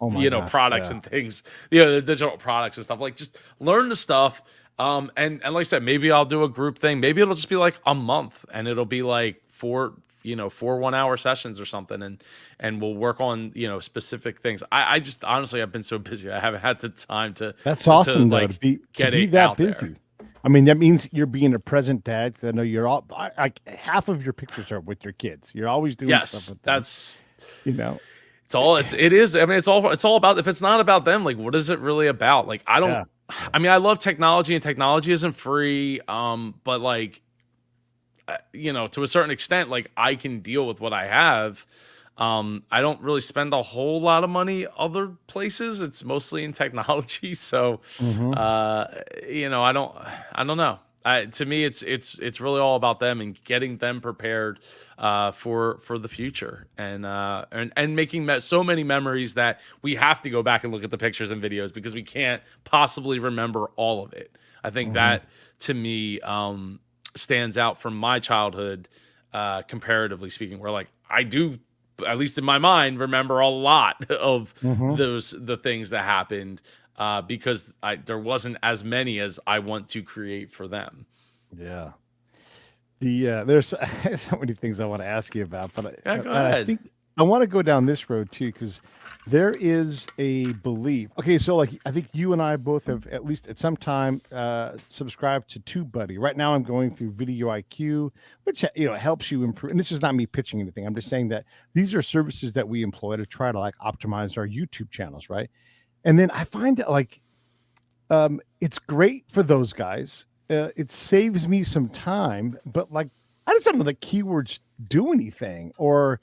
Oh my gosh. products Yeah. and things, the digital products and stuff. Like, just learn the stuff. And like I said, maybe I'll do a group thing. Maybe it'll just be like a month, and it'll be like four 1-hour sessions or something, and we'll work on specific things. I just, honestly, I've been so busy, I haven't had the time That's to awesome though, like to get be it that out there. busy. I mean, that means you're being a present dad. 'Cause I know you're all like half of your pictures are with your kids. You're always doing stuff Yes, with them. that's You know. it is. I mean, it's all about, if it's not about them, like, what is it really about? Like, I don't, Yeah. Yeah. I mean, I love technology, and technology isn't free. But like, to a certain extent, like, I can deal with what I have. I don't really spend a whole lot of money other places. It's mostly in technology. So, Hmm. I don't know. To me, it's really all about them and getting them prepared for the future, and making so many memories that we have to go back and look at the pictures and videos because we can't possibly remember all of it. I think Hmm. that, to me, stands out from my childhood, comparatively speaking, where like I do, at least in my mind, remember a lot of Hmm. the things that happened, because there wasn't as many as I want to create for them. Yeah. There's so many things I want to ask you about, Yeah, go but I ahead. think I want to go down this road too because there is a belief. Okay, so like I think you and I both have at least at some time subscribed to TubeBuddy. Right now, I'm going through Video IQ, which helps you improve. And this is not me pitching anything. I'm just saying that these are services that we employ to try to like optimize our YouTube channels, right? And then I find that like it's great for those guys. It saves me some time, but like I just don't know the keywords do anything, or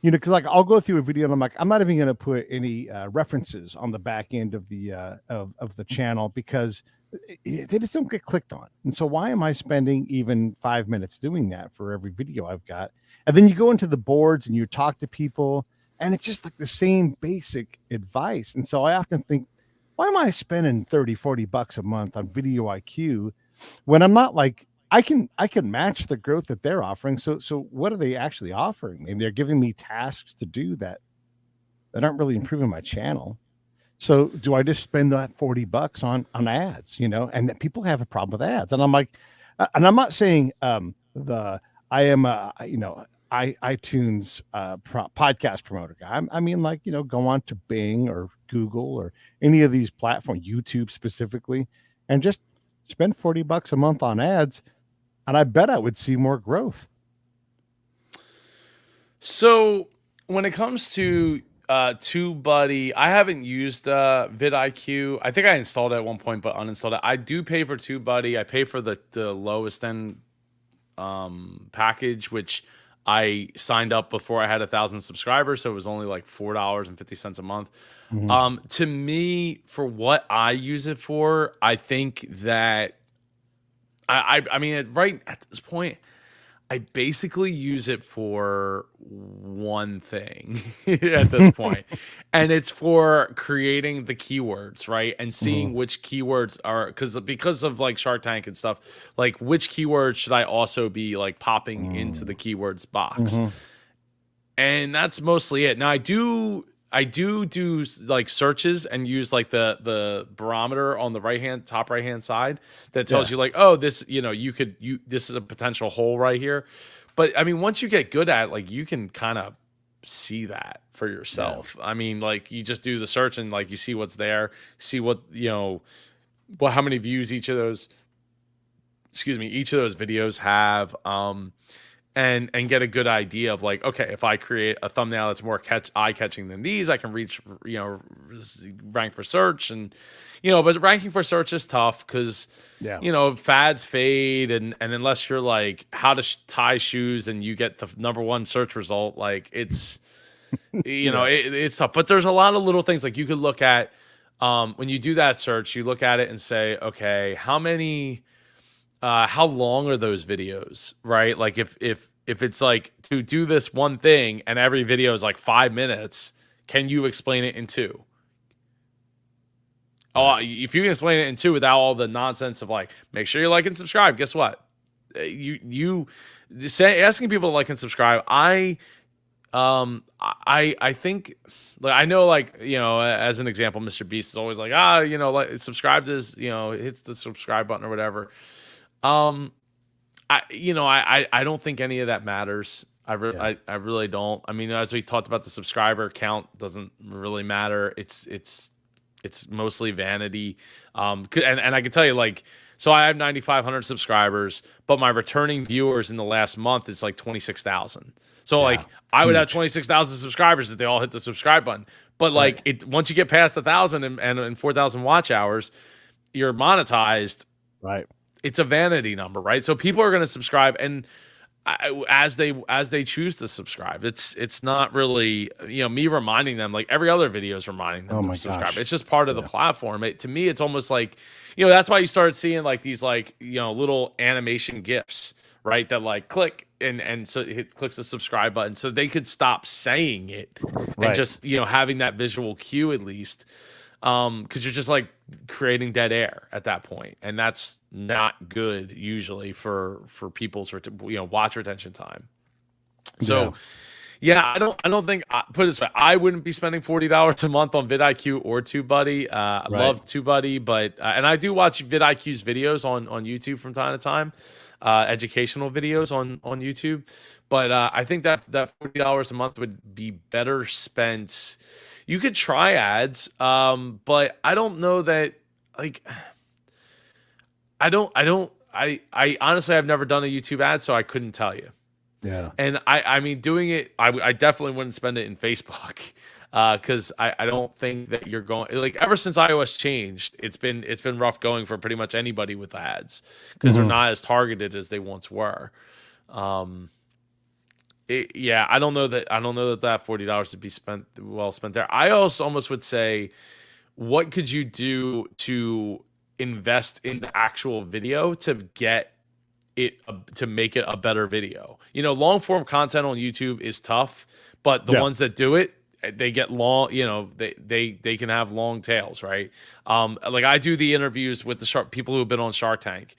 because like I'll go through a video and I'm like, I'm not even going to put any references on the back end of the of the channel because they just don't get clicked on. And so why am I spending even 5 minutes doing that for every video I've got? And then you go into the boards and you talk to people, and it's just like the same basic advice. And so I often think, why am I spending 30, 40 bucks a month on Video IQ when I'm not like I can match the growth that they're offering. So what are they actually offering? Maybe they're giving me tasks to do that aren't really improving my channel. So do I just spend that 40 bucks on ads, and that people have a problem with ads. And I'm like, and I'm not saying the I am iTunes podcast promoter guy. I mean, like, go on to Bing or Google or any of these platforms, YouTube specifically, and just spend 40 bucks a month on ads, and I bet I would see more growth. So when it comes to TubeBuddy, I haven't used vidIQ. I think I installed it at one point, but uninstalled it. I do pay for TubeBuddy. I pay for the lowest end package, which I signed up before I had 1,000 subscribers, so it was only like $4.50 a month. Mhm. To me, for what I use it for, I think that I mean, right at this point, I basically use it for one thing at this point, and it's for creating the keywords, right? And seeing Mhm. which keywords are, because of like Shark Tank and stuff, like which keywords should I also be like popping into the Mm. keywords box. Mhm. And that's mostly it. Now I do like searches and use like the barometer on the top right hand side that tells Yeah. you like, oh, this, this is a potential hole right here. But I mean, once you get good at it, like, you can kind of see that for Yeah. yourself. I mean, like, you just do the search and like you see what's there, see what how many views each of those videos have. and get a good idea of like, okay, if I create a thumbnail that's more eye catching than these, I can reach, rank for search. And but ranking for search is tough because Yeah. fads fade, and unless you're like how to tie shoes and you get the number one search result, like it's Yeah. it's tough. But there's a lot of little things like you could look at. When you do that search, you look at it and say, okay, how long are those videos, right? Like if it's like to do this one thing and every video is like 5 minutes, can you explain it in two? Oh, if you can explain it in two without all the nonsense of like, make sure you like and subscribe. Guess what? You say asking people to like and subscribe. I think, like, I know, like, as an example, Mr. Beast is always like, like, subscribe to this, hits the subscribe button or whatever. I don't think any of that matters. I really don't. I mean, as we talked about, the subscriber count doesn't really matter. It's mostly vanity. And I can tell you, like, so I have 9,500 subscribers, but my returning viewers in the last month is like 26,000. So like I would have 26,000 subscribers if they all hit the subscribe button. But like once you get past 1,000 and 4,000 watch hours, you're monetized. Right. It's a vanity number, right? So people are going to subscribe, and as they choose to subscribe. It's not really me reminding them, like every other video is reminding them to subscribe. Gosh. It's just part of the platform. To me, it's almost like that's why you start seeing like these like little animation gifs, right? That like click and so it clicks the subscribe button, so they could stop saying it and just having that visual cue at least. Because you're just like creating dead air at that point, and that's not good usually for people's watch retention time. So I don't think, put it this way, I wouldn't be spending $40 a month on vidIQ or TubeBuddy. I love TubeBuddy, but and I do watch vidIQ's videos on YouTube from time to time, educational videos on YouTube, but I think that $40 a month would be better spent. You could try ads, but I don't know that, like, I honestly, I've never done a YouTube ad, so I couldn't tell you. Yeah. And I mean, doing it, I definitely wouldn't spend it in Facebook, because I don't think that you're going, like, ever since iOS changed, it's been rough going for pretty much anybody with ads, because they're not as targeted as they once were. I don't know that that $40 would be well spent there. I also almost would say, what could you do to invest in the actual video to get it to make it a better video? Long form content on YouTube is tough, but the ones that do it, they get long. They can have long tails, right? Like I do the interviews with the people who have been on Shark Tank,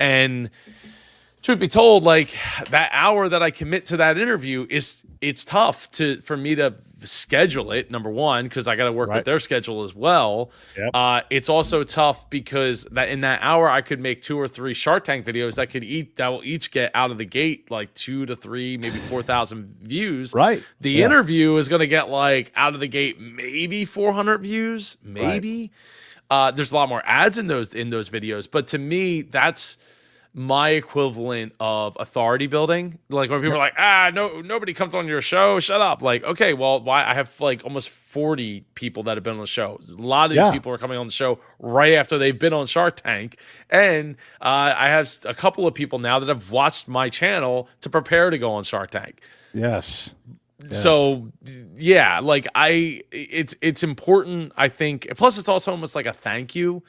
and truth be told, like that hour that I commit to that interview it's tough for me to schedule it. Number one, because I got to work with their schedule as well. It's also tough because that in that hour I could make 2 or 3 Shark Tank videos that will each get out of the gate like 2 to 3, maybe 4,000 views. Right. The interview is going to get like out of the gate maybe 400 views, maybe. There's a lot more ads in those videos, but to me that's my equivalent of authority building. Like when people are like, nobody comes on your show, shut up. Like, okay, well, why? I have like almost 40 people that have been on the show. A lot of these people are coming on the show right after they've been on Shark Tank. And I have a couple of people now that have watched my channel to prepare to go on Shark Tank. Yes. So like it's important, I think. Plus it's also almost like a thank you,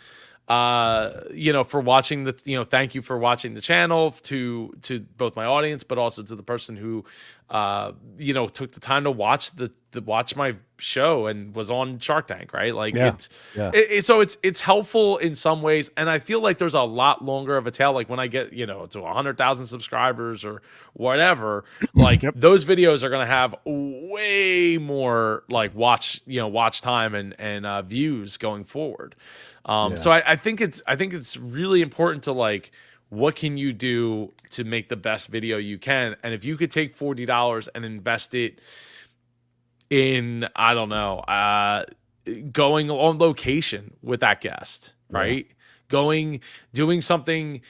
for watching thank you for watching the channel to both my audience, but also to the person who, took the time to watch my show and was on Shark Tank, right? Like so it's helpful in some ways. And I feel like there's a lot longer of a tail. Like when I get, to 100,000 subscribers or whatever, like those videos are going to have way more like watch time and views going forward. So I think it's really important to like, what can you do to make the best video you can? And if you could take $40 and invest it in, I don't know, going on location with that guest, right? Doing something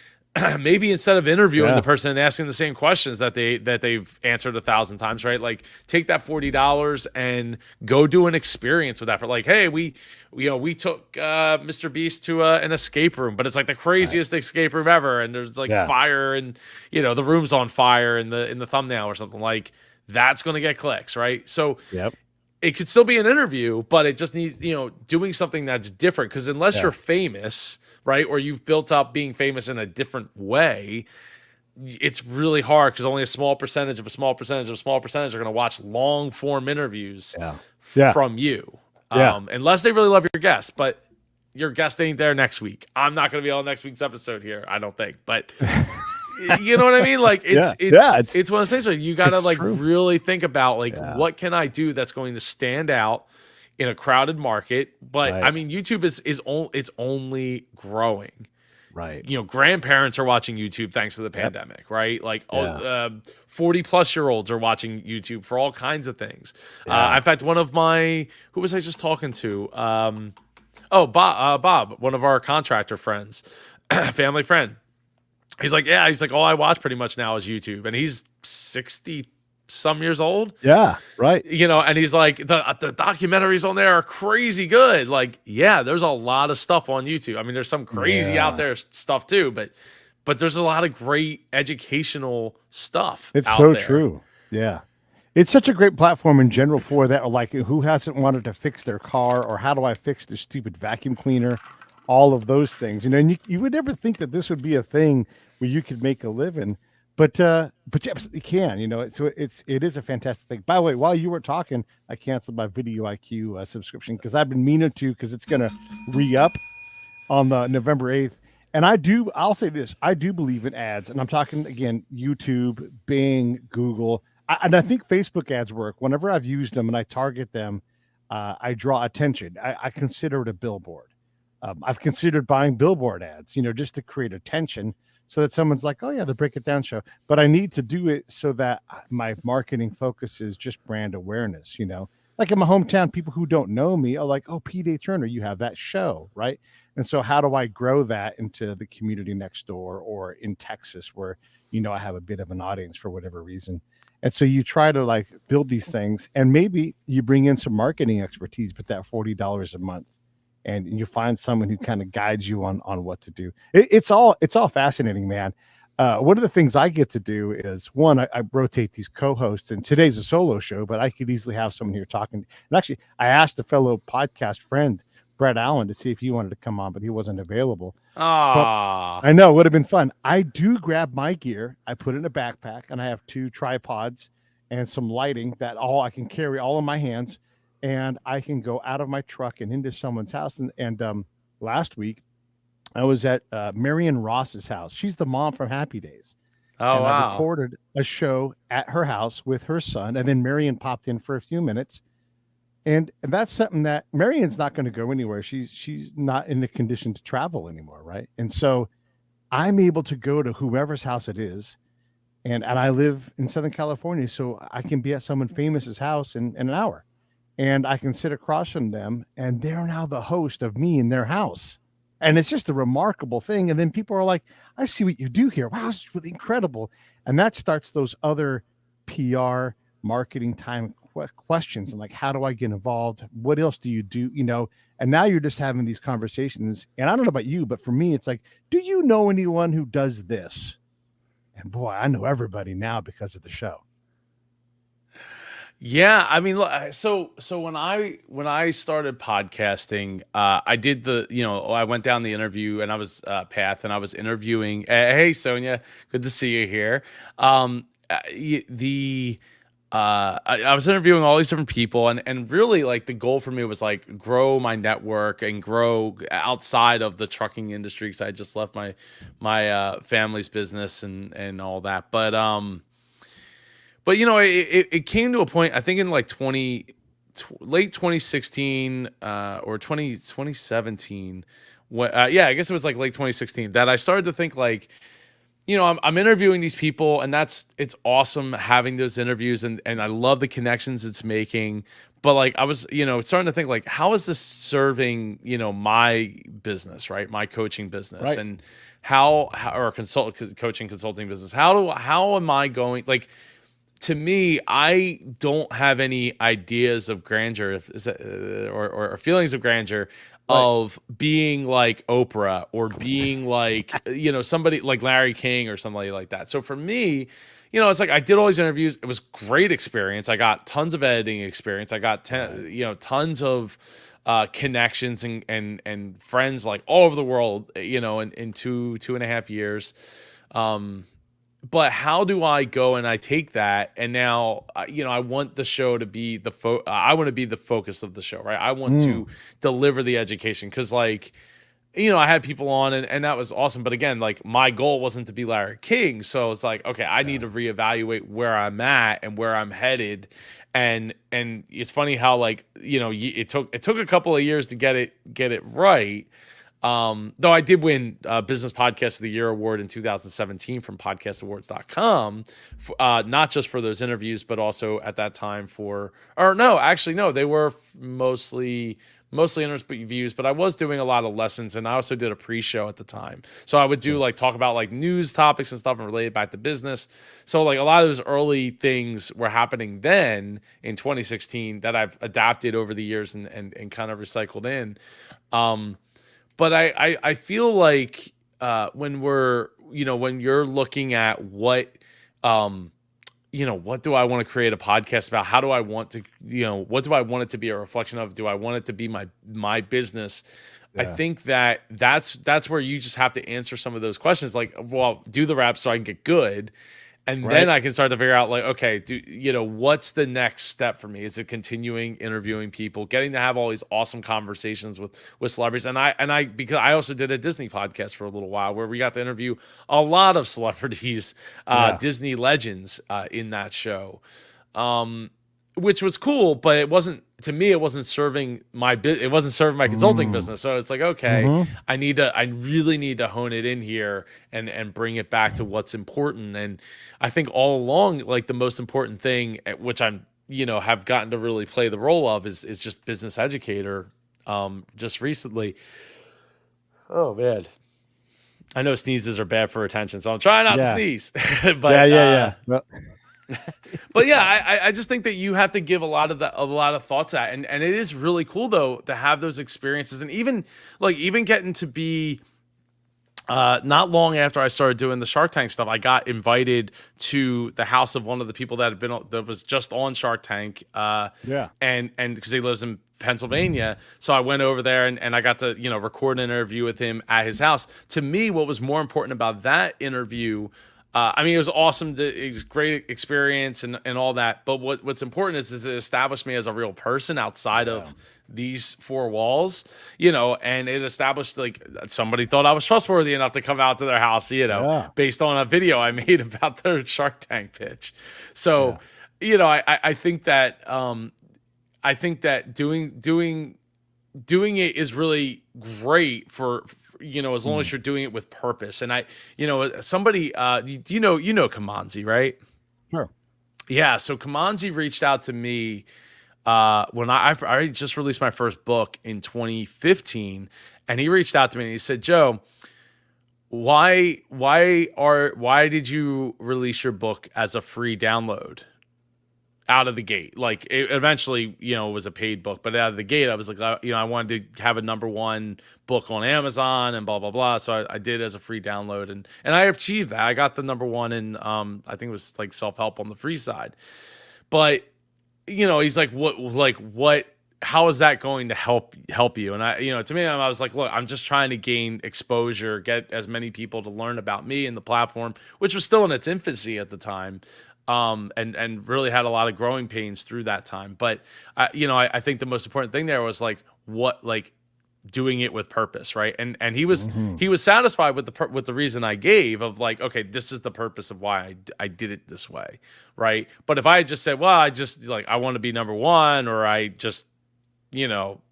maybe instead of interviewing the Yeah. person and asking the same questions that they've answered 1,000 times, right? Like take that $40 and go do an experience with that. For like, hey, we took Mr. Beast to an escape room, but it's like the Right. craziest escape room ever, and there's like Yeah. fire, and the room's on fire in the thumbnail or something like. That's gonna get clicks, right? So Yep. it could still be an interview, but it just needs, doing something that's different. Because unless Yeah. you're famous, right, or you've built up being famous in a different way, it's really hard because only a small percentage of a small percentage of a small percentage are going to watch long form interviews Yeah. Yeah. from you, Yeah. unless they really love your guest. But your guest ain't there next week. I'm not going to be on next week's episode here, I don't think. But you know what I mean? Like Yeah. Yeah. it's one of those things where you got to It's like true. really think about like Yeah. what can I do that's going to stand out in a crowded market. But I Right. mean, YouTube it's only growing. Right. Grandparents are watching YouTube thanks to the Yep. pandemic, right? Like Yeah. 40 plus year olds are watching YouTube for all kinds of things. Yeah. In fact, one of my who was I just talking to? Bob, one of our contractor friends, family friend. He's like, yeah, he's like, all I watch pretty much now is YouTube, and he's 60 some years old, Yeah. Right. and he's like, the documentaries on there are crazy good. Like, yeah, there's a lot of stuff on YouTube. I mean, there's some crazy out Yeah. there stuff too, but there's a lot of great educational stuff It's out so there. true. Yeah. It's such a great platform in general for that. Like, who hasn't wanted to fix their car, or how do I fix this stupid vacuum cleaner? All of those things, and you would never think that this would be a thing where you could make a living, but you absolutely can. So it is a fantastic thing. By the way, while you were talking, I canceled my Video IQ subscription because I've been meaning to, because it's going to re-up on the November 8th. And I'll say this, I do believe in ads, and I'm talking again, YouTube, Bing, Google, and I think Facebook ads work. Whenever I've used them and I target them, I draw attention. I consider it a billboard. I've considered buying billboard ads, just to create attention so that someone's like, oh yeah, the Break It Down show. But I need to do it so that my marketing focus is just brand awareness, like in my hometown, people who don't know me are like, oh, P.J. Turner, you have that show, right? And so how do I grow that into the community next door, or in Texas where, I have a bit of an audience for whatever reason. And so you try to like build these things, and maybe you bring in some marketing expertise, but that $40 a month, and you find someone who kind of guides you on what to do. It's all fascinating, man. One of the things I get to do is, one, I rotate these co-hosts, and today's a solo show, but I could easily have someone here talking. And actually, I asked a fellow podcast friend, Brett Allen, to see if he wanted to come on, but he wasn't available. But Ah, I know it would have been fun. I do grab my gear, I put it in a backpack, and I have 2 tripods and some lighting that I can carry all in my hands, and I can go out of my truck and into someone's house. And last week I was at Marion Ross's house. She's the mom from Happy Days, oh and I wow. recorded a show at her house with her son. And then Marion popped in for a few minutes, and that's something that Marion's not going to go anywhere. She's not in the condition to travel anymore, right? And so I'm able to go to whoever's house it is, and I live in Southern California, so I can be at someone famous's house in an hour, and I can sit across from them, and they're now the host of me in their house. And it's just a remarkable thing. And then people are like, I see what you do here. Wow, this is really incredible. And that starts those other PR marketing time questions, and like, how do I get involved? What else do you do? And now you're just having these conversations. And I don't know about you, but for me, it's like, do you know anyone who does this? And boy, I know everybody now because of the show. Yeah, I mean, so when I started podcasting, I did I went down the interview, and I was path, and I was interviewing. Hey, Sonia, good to see you here. I was interviewing all these different people, and really like the goal for me was like grow my network and grow outside of the trucking industry, because I just left my family's business and all that, but it came to a point, I think in like late 2016 or 2017, when yeah, I guess it was like late 2016, that I started to think like, I'm interviewing these people, and it's awesome having those interviews, and I love the connections it's making. But like I was, starting to think like, how is this serving, my business, right? My coaching business. Right. And how or coaching consulting business, how am I going, like, to me, I don't have any ideas of grandeur, or feelings of grandeur Right. of being like Oprah or being like, somebody like Larry King or somebody like that. So for me, it's like I did all these interviews. It was great experience. I got tons of editing experience. I got Right. tons of connections and friends like all over the world. In 2.5 years. Um, but how do I go and I take that and now I want the show to be I want to be the focus of the show, right? I want Mm. to deliver the education because, like, I had people on and that was awesome, but again, like, my goal wasn't to be Larry King, so it's like, okay, I need Yeah. to reevaluate where I'm at and where I'm headed. And it's funny how, like, it took a couple of years to get it right. Though I did win Business Podcast of the Year award in 2017 from podcastawards.com, not just for those interviews, but also at that time or no, actually, no, they were mostly interviews, but I was doing a lot of lessons and I also did a pre-show at the time. So I would do, Sure. like, talk about like news topics and stuff and relate it back to business. So, like, a lot of those early things were happening then in 2016 that I've adapted over the years and kind of recycled in. Um, but I feel like when you're looking at um what do I want to create a podcast about? How do I want to, what do I want it to be a reflection of? Do I want it to be my business? I Yeah. think that's where you just have to answer some of those questions. Like, well, do the rap so I can get good, and then Right. I can start to figure out, like, okay, what's the next step for me? Is it continuing interviewing people, getting to have all these awesome conversations with celebrities? And I because I also did a Disney podcast for a little while where we got to interview a lot of celebrities, Yeah. Disney legends, in that show. Um, which was cool, but it wasn't, to me, it wasn't serving it wasn't serving my consulting Mm. business. So it's like, okay, Mhm. I really need to hone it in here and bring it back to what's important. And I think all along, like, the most important thing, which I'm, have gotten to really play the role of, is just business educator. Just recently, oh man, I know sneezes are bad for attention, so I'm trying not to Yeah. sneeze. Yeah, but yeah, yeah. Well, But yeah, I just think that you have to give a lot of thoughts at, and it is really cool though to have those experiences, and even getting to be, not long after I started doing the Shark Tank stuff, I got invited to the house of one of the people that was just on Shark Tank, yeah. and because he lives in Pennsylvania, so I went over there and I got to, record an interview with him at his house. To me, what was more important about that interview, I mean, it was awesome. It was great experience and all that. But what's important is it established me as a real person outside Yeah. of these four walls, and it established, like, somebody thought I was trustworthy enough to come out to their house, Yeah. based on a video I made about their Shark Tank pitch. So, Yeah. I think that doing it is really great as long Mm. as you're doing it with purpose. And somebody, you know Kamanzi, right? Sure. Yeah. So Kamanzi reached out to me when I just released my first book in 2015, and he reached out to me and he said, Joe, why did you release your book as a free download out of the gate? Like, it eventually, it was a paid book, but out of the gate, I was like, I wanted to have a number one book on Amazon and blah, blah, blah. So I did as a free download, and I achieved that. I got the number one in, I think it was like self-help on the free side. But, he's like, what, how is that going to help you? And to me, I was like, look, I'm just trying to gain exposure, get as many people to learn about me and the platform, which was still in its infancy at the time. And really had a lot of growing pains through that time. But I think the most important thing there was, like, doing it with purpose, right? And he was Mhm. he was satisfied with the reason I gave, of, like, okay, this is the purpose of why I did it this way, right? But if I had just said, well, I just, like, I want to be number one, or I just,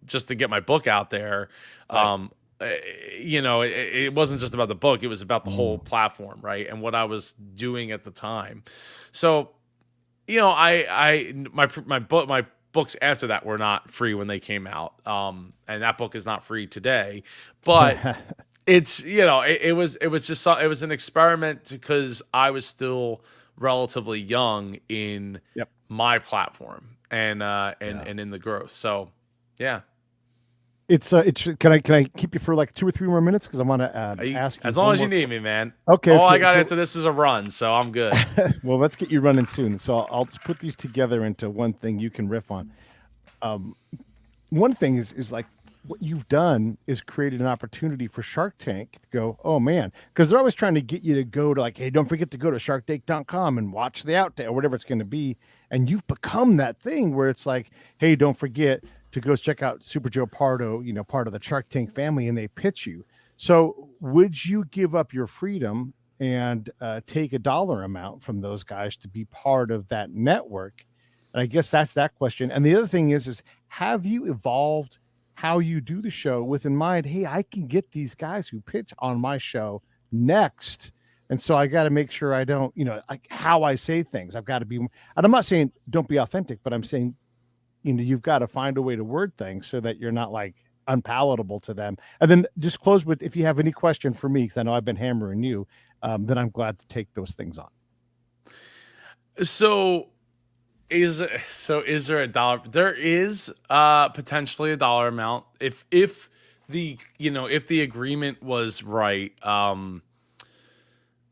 just to get my book out there, Right. um, it wasn't just about the book; it was about the whole Mm. platform, right? And what I was doing at the time. So, my books after that were not free when they came out, and that book is not free today. But it's it was just it was an experiment because I was still relatively young in Yep. my platform Yeah. and in the growth. So yeah, It's can I keep you for like 2 or 3 more minutes because I want to ask you as long one as you more. need me, man. Okay, All I okay. got So after this is a run, so I'm good. well, let's get you running soon. So I'll just put these together into one thing you can riff on. Um, One thing is like what you've done is created an opportunity for Shark Tank to go, oh man, because they're always trying to get you to go to like, hey, don't forget to go to sharktank.com and watch the outtake or whatever it's going to be. And you've become that thing where it's like, hey, don't forget to go check out Super Joe Pardo, part of the Shark Tank family, and they pitch you. So would you give up your freedom and take a dollar amount from those guys to be part of that network? And I guess that's that question. And the other thing is have you evolved how you do the show with in mind, hey, I can get these guys who pitch on my show next. And so I got to make sure I don't, like how I say things. I've got to be, and I'm not saying don't be authentic, but I'm saying, you've got to find a way to word things so that you're not like unpalatable to them. And then just close with, if you have any question for me, because I know I've been hammering you, then I'm glad to take those things on. So is there a dollar? There is potentially a dollar amount if if the agreement was right.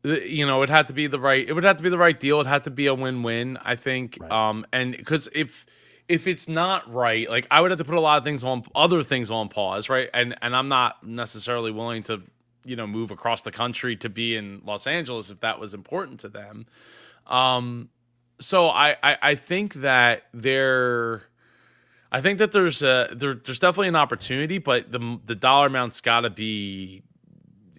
It had to be the right. It would have to be the right deal. It had to be a win-win, I think. Right. And because if it's not right, like I would have to put a lot of things on other things on pause, right? And I'm not necessarily willing to move across the country to be in Los Angeles if that was important to them. So I think that there's definitely an opportunity, but the dollar amount's got to be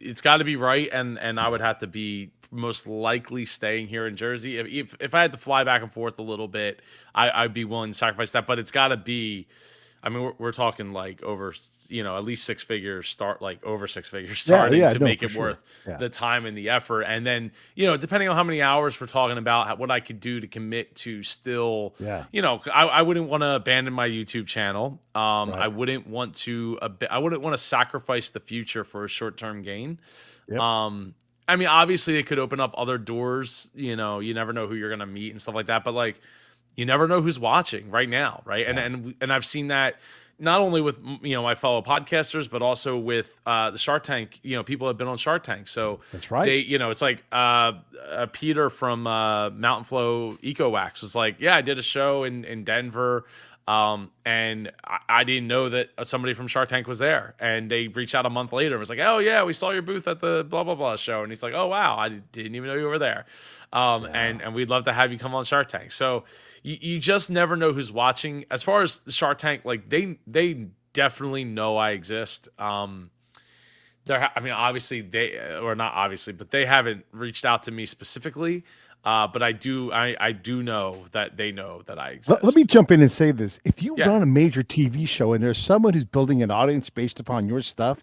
it's got to be right, and I would have to be most likely staying here in Jersey. If I had to fly back and forth a little bit, I'd be willing to sacrifice that, but it's got to be. I mean, we're talking like over, at least six figures like over six figures Yeah. starting Yeah. to No, make for it sure. worth Yeah. the time and the effort. And then, depending on how many hours we're talking about, what I could do to commit to still, Yeah. I wouldn't want to abandon my YouTube channel. Right. I wouldn't want to, I wouldn't want to sacrifice the future for a short-term gain. Yep. I mean, obviously it could open up other doors, you never know who you're going to meet and stuff like that. But like, you never know who's watching right now, right? And Yeah. and I've seen that not only with my fellow podcasters, but also with the Shark Tank. People have been on Shark Tank, so That's right. they, it's like Peter from Mountain Flow Eco Wax was like, yeah, I did a show in Denver. And I didn't know that somebody from Shark Tank was there, and they reached out a month later and was like, oh yeah, we saw your booth at the blah blah blah show, and he's like, oh wow, I didn't even know you were there. Yeah. And we'd love to have you come on Shark Tank. So you just never know who's watching. As far as the Shark Tank, like they definitely know I exist. I mean, obviously or not obviously, but they haven't reached out to me specifically. But I do know that they know that I Let me exist. jump in and say this. If you Yeah. run a major TV show and there's someone who's building an audience based upon your stuff,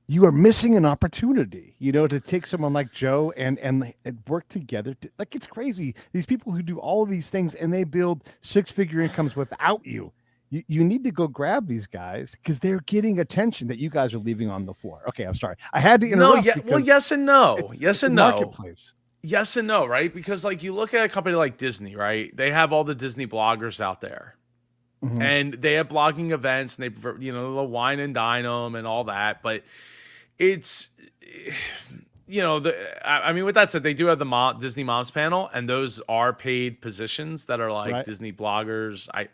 you are missing an opportunity, to take someone like Joe and work together. Like it's crazy. These people who do all of these things and they build six-figure incomes without you. You need to go grab these guys because they're getting attention that you guys are leaving on the floor. Okay, I'm sorry. I had to No, interrupt yeah. Well, because yes and no. it's Yes the and no. marketplace. Yes and no, right? Because like you look at a company like Disney, right? They have all the Disney bloggers out there. Mhm. And they have blogging events and they they'll wine and dine them and all that, but it's I mean with that said, they do have the Disney Moms panel, and those are paid positions that are like Right? Disney bloggers. I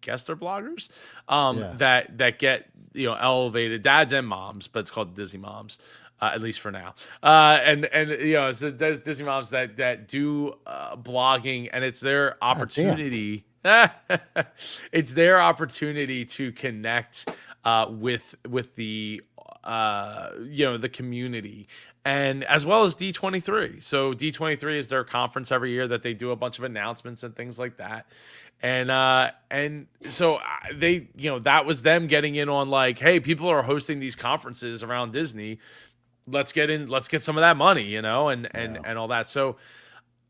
guess they're bloggers. Yeah. That get elevated dads and moms, but it's called Disney Moms. At least for now, and it's there's Disney moms that do blogging, and it's their God damn. opportunity. It's their opportunity to connect with the the community, and as well as D23. So D23 is their conference every year that they do a bunch of announcements and things like that. And so they, that was them getting in on like, hey, people are hosting these conferences around Disney. Let's get some of that money, Yeah. and all that. So,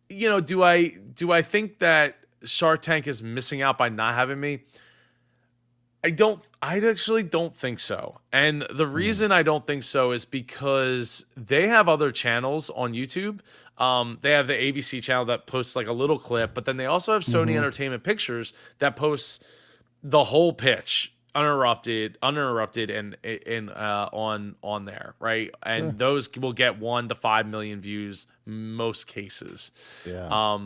do I think that Shark Tank is missing out by not having me? I actually don't think so. And the Mm. reason I don't think so is because they have other channels on YouTube. They have the ABC channel that posts like a little clip, but then they also have Sony Mhm. Entertainment Pictures that posts the whole pitch uninterrupted and on there, right? Sure. And those will get 1 to 5 million views most cases. Yeah.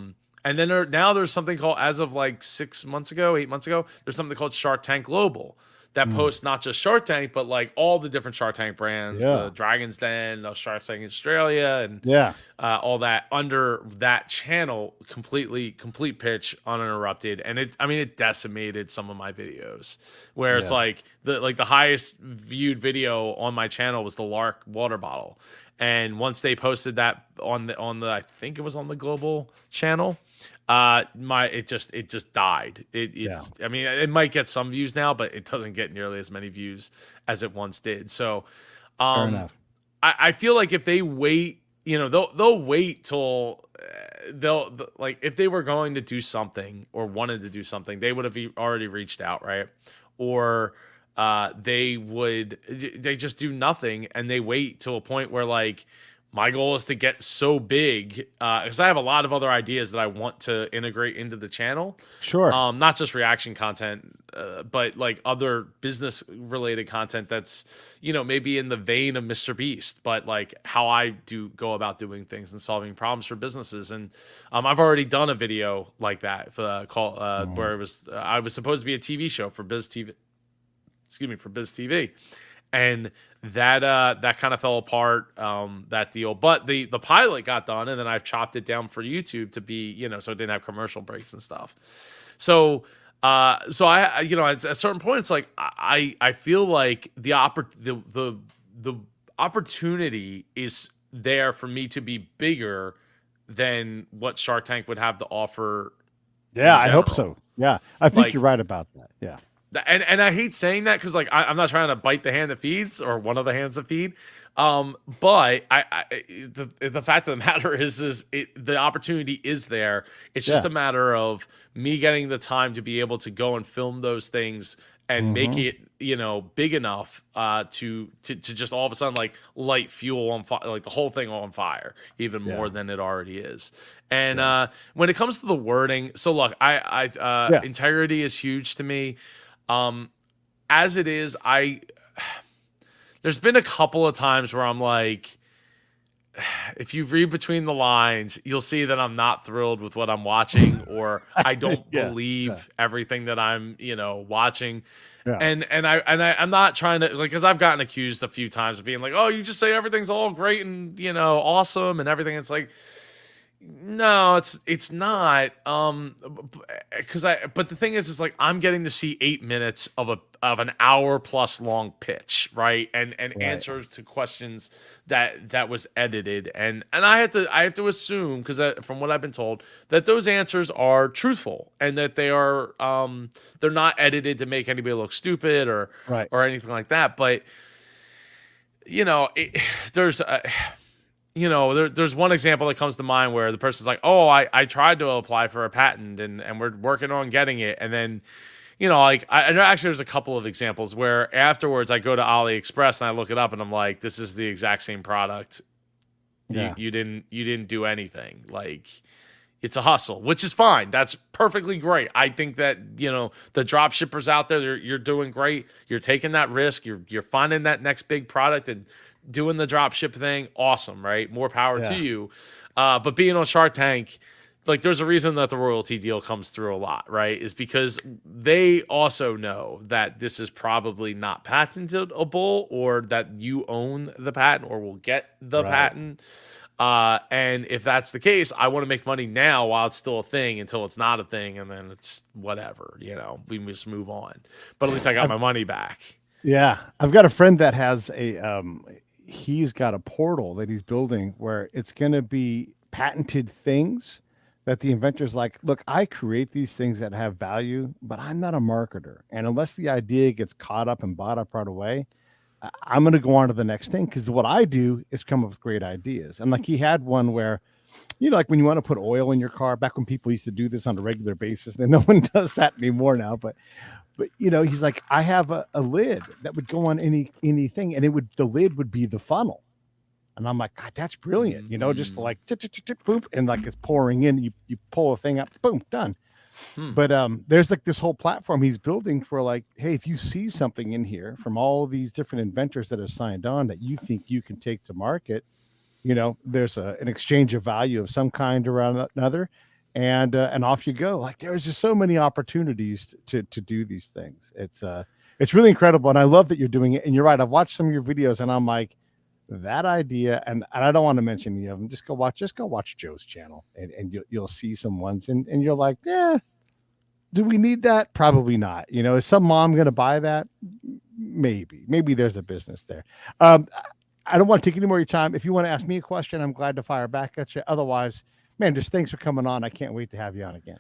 And then now there's something called, as of like 6 months ago, 8 months ago, there's something called Shark Tank Global that Mm. posts not just Shark Tank, but like all the different Shark Tank brands, the Yeah. Dragon's Den, the Shark Tank Australia, and Yeah. all that under that channel, complete pitch, uninterrupted. And I mean, it decimated some of my videos where it's Yeah. like the highest viewed video on my channel was the Lark water bottle. And once they posted that on the I think it was on the global channel, it just died. Yeah. I mean, it might get some views now, but it doesn't get nearly as many views as it once did. So Fair um enough. I feel like if they wait, they'll wait till like if they were going to do something or wanted to do something, they would have already reached out, right? Or they just do nothing and they wait till a point where, like, my goal is to get so big because I have a lot of other ideas that I want to integrate into the channel. Sure. Not just reaction content, but like other business related content that's, maybe in the vein of Mr. Beast, but like how I do go about doing things and solving problems for businesses. And I've already done a video like that Mhm. where I was supposed to be a TV show for Biz TV, excuse me, for Biz TV, and that kind of fell apart, that deal. But the pilot got done, and then I've chopped it down for YouTube to be, so it didn't have commercial breaks and stuff. So at a certain point, it's like I feel like the opportunity is there for me to be bigger than what Shark Tank would have to offer Yeah, in I hope general. so. Yeah. I think you're Like, right about that. Yeah. and I hate saying that because, like, I'm not trying to bite the hand that feeds or one of the hands that feed. But the fact of the matter is the opportunity is there. It's just Yeah. a matter of me getting the time to be able to go and film those things and make Mhm. it, big enough to just all of a sudden, like, light fuel on fire, like the whole thing on fire, even more Yeah. than it already is. And Yeah. when it comes to the wording, so look, Yeah. integrity is huge to me. um, as it is, there's been a couple of times where I'm like, if you read between the lines, you'll see that I'm not thrilled with what I'm watching, or I don't Yeah. Yeah. believe everything that I'm, watching. Yeah. And I'm not trying to, like, because I've gotten accused a few times of being like, oh, you just say everything's all great and, awesome and everything. It's like, no, it's not. But the thing is like, I'm getting to see 8 minutes of an hour plus long pitch, right? And Right. answers to questions that was edited, and I have to assume, because from what I've been told, that those answers are truthful and that they're not edited to make anybody look stupid or Right. or anything like that. But there's there's one example that comes to mind where the person's like, oh, I tried to apply for a patent and we're working on getting it. And then, like, actually, there's a couple of examples where afterwards I go to AliExpress and I look it up and I'm like, this is the exact same product. You, Yeah. you didn't do anything. Like, it's a hustle, which is fine. That's perfectly great. I think that, the drop shippers out there, you're doing great. You're taking that risk. You're finding that next big product and doing the drop ship thing. Awesome, right? More power to Yeah. you. But being on Shark Tank, like, there's a reason that the royalty deal comes through a lot, right? Is because they also know that this is probably not patentable, or that you own the patent or will get the Right. patent. And if that's the case, I want to make money now while it's still a thing, until it's not a thing, and then it's whatever, we just move on. But at least I got I've my money back. Yeah. I've got a friend that has he's got a portal that he's building where it's gonna be patented things that the inventor's like, look, I create these things that have value, but I'm not a marketer. And unless the idea gets caught up and bought up right away, I'm going to go on to the next thing, because what I do is come up with great ideas. And like he had one where, like when you want to put oil in your car, back when people used to do this on a regular basis, then no one does that anymore now. But But he's like, I have a lid that would go on anything, and the lid would be the funnel. And I'm like, God, that's brilliant. Just Mm, like boom, and like it's pouring in. You pull a thing up, boom, done. hmm. But there's like this whole platform he's building for like, hey, if you see something in here from all these different inventors that have signed on that you think you can take to market, there's an exchange of value of some kind or another, and off you go. Like there's just so many opportunities to do these things. It's really incredible, and I love that you're doing it. And you're right. I've watched some of your videos, and I'm like, that idea, and I don't want to mention any of them. Just go watch Joe's channel, and you'll see some ones, and you're like, yeah, do we need that? Probably not. Is some mom going to buy that? Maybe there's a business there. I don't want to take any more of your time. If you want to ask me a question, I'm glad to fire back at you. Otherwise, man, just thanks for coming on. I can't wait to have you on again.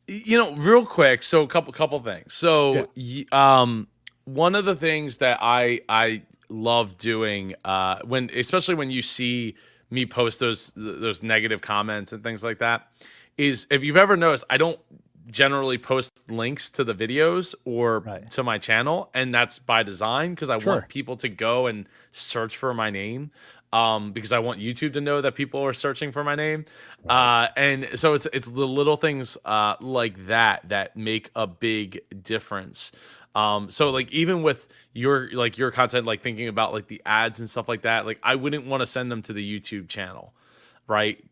Real quick, so a couple things. Yeah. So, one of the things that I love doing, when especially when you see me post those negative comments and things like that, is if you've ever noticed, I don't generally post links to the videos or Right. to my channel, and that's by design because I want Sure. people to go and search for my name. Because I want YouTube to know that people are searching for my name. Right. And so it's the little things like that make a big difference. So like even with your content, like thinking about like the ads and stuff like that, like I wouldn't want to send them to the YouTube channel, right?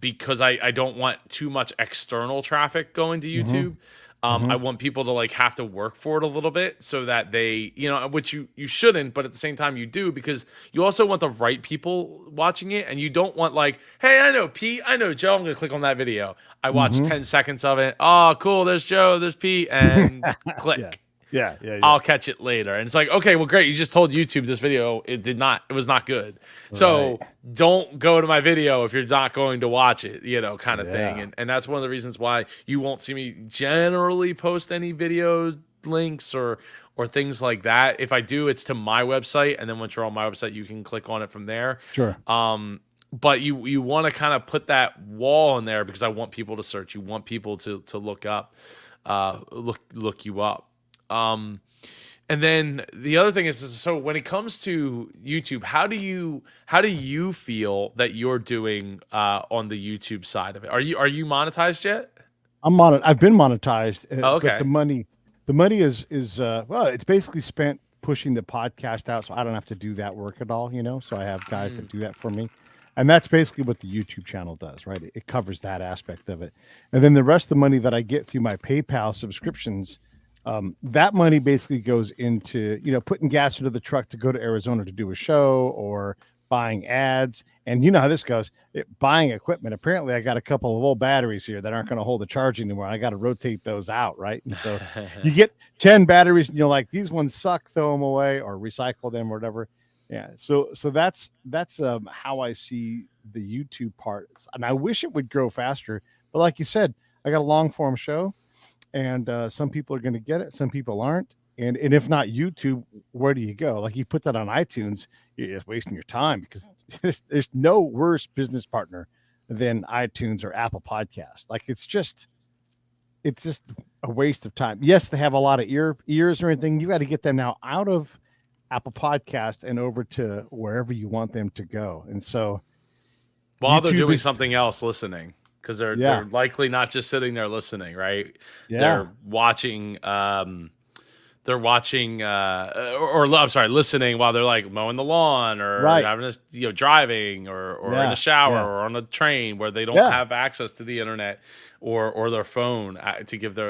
Because I don't want too much external traffic going to Mm-hmm. YouTube. Mm-hmm. I want people to like have to work for it a little bit so that they, which you shouldn't, but at the same time you do because you also want the right people watching it, and you don't want like, hey, I know Pete, I know Joe, I'm gonna click on that video. I watch Mm-hmm. 10 seconds of it. Oh, cool, there's Joe, there's Pete, and Yeah. click. Yeah. Yeah. Yeah. I'll catch it later. And it's like, okay, well, great. You just told YouTube this video, it was not good. Right. So don't go to my video if you're not going to watch it, kind of thing. Yeah. And that's one of the reasons why you won't see me generally post any videos, links, or things like that. If I do, it's to my website. And then once you're on my website, you can click on it from there. Sure. But you want to kind of put that wall in there because I want people to search. You want people to look up, look you up. And then the other thing is so when it comes to YouTube, how do you feel that you're doing on the YouTube side of it? Are you monetized yet? I've been monetized, Oh, but the okay. money is well, it's basically spent pushing the podcast out, so I don't have to do that work at all. So I have guys that Mm, do that for me, and that's basically what the YouTube channel does, right? It covers that aspect of it, and then the rest of the money that I get through my PayPal subscriptions, that money basically goes into putting gas into the truck to go to Arizona to do a show or buying ads. And you know how this goes. Buying equipment. Apparently, I got a couple of old batteries here that aren't going to hold the charge anymore. I got to rotate those out, right? And so you get 10 batteries, and you're like, these ones suck. Throw them away or recycle them or whatever. Yeah. So that's how I see the YouTube part. And I wish it would grow faster, but like you said, I got a long form show, and some people are going to get it, some people aren't. And if not YouTube, where do you go? Like you put that on iTunes, you're just wasting your time because there's no worse business partner than iTunes or Apple Podcast. Like it's just a waste of time. Yes, they have a lot of ears or anything. You got to get them now out of Apple Podcast and over to wherever you want them to go. And so While they're YouTube doing is, something else, listening, because they're yeah, likely not just sitting there listening, right? yeah, They're watching. I'm sorry, listening while they're like mowing the lawn or right, having a, driving or in a yeah, shower yeah, or on a train where they don't yeah, have access to the internet or their phone to give their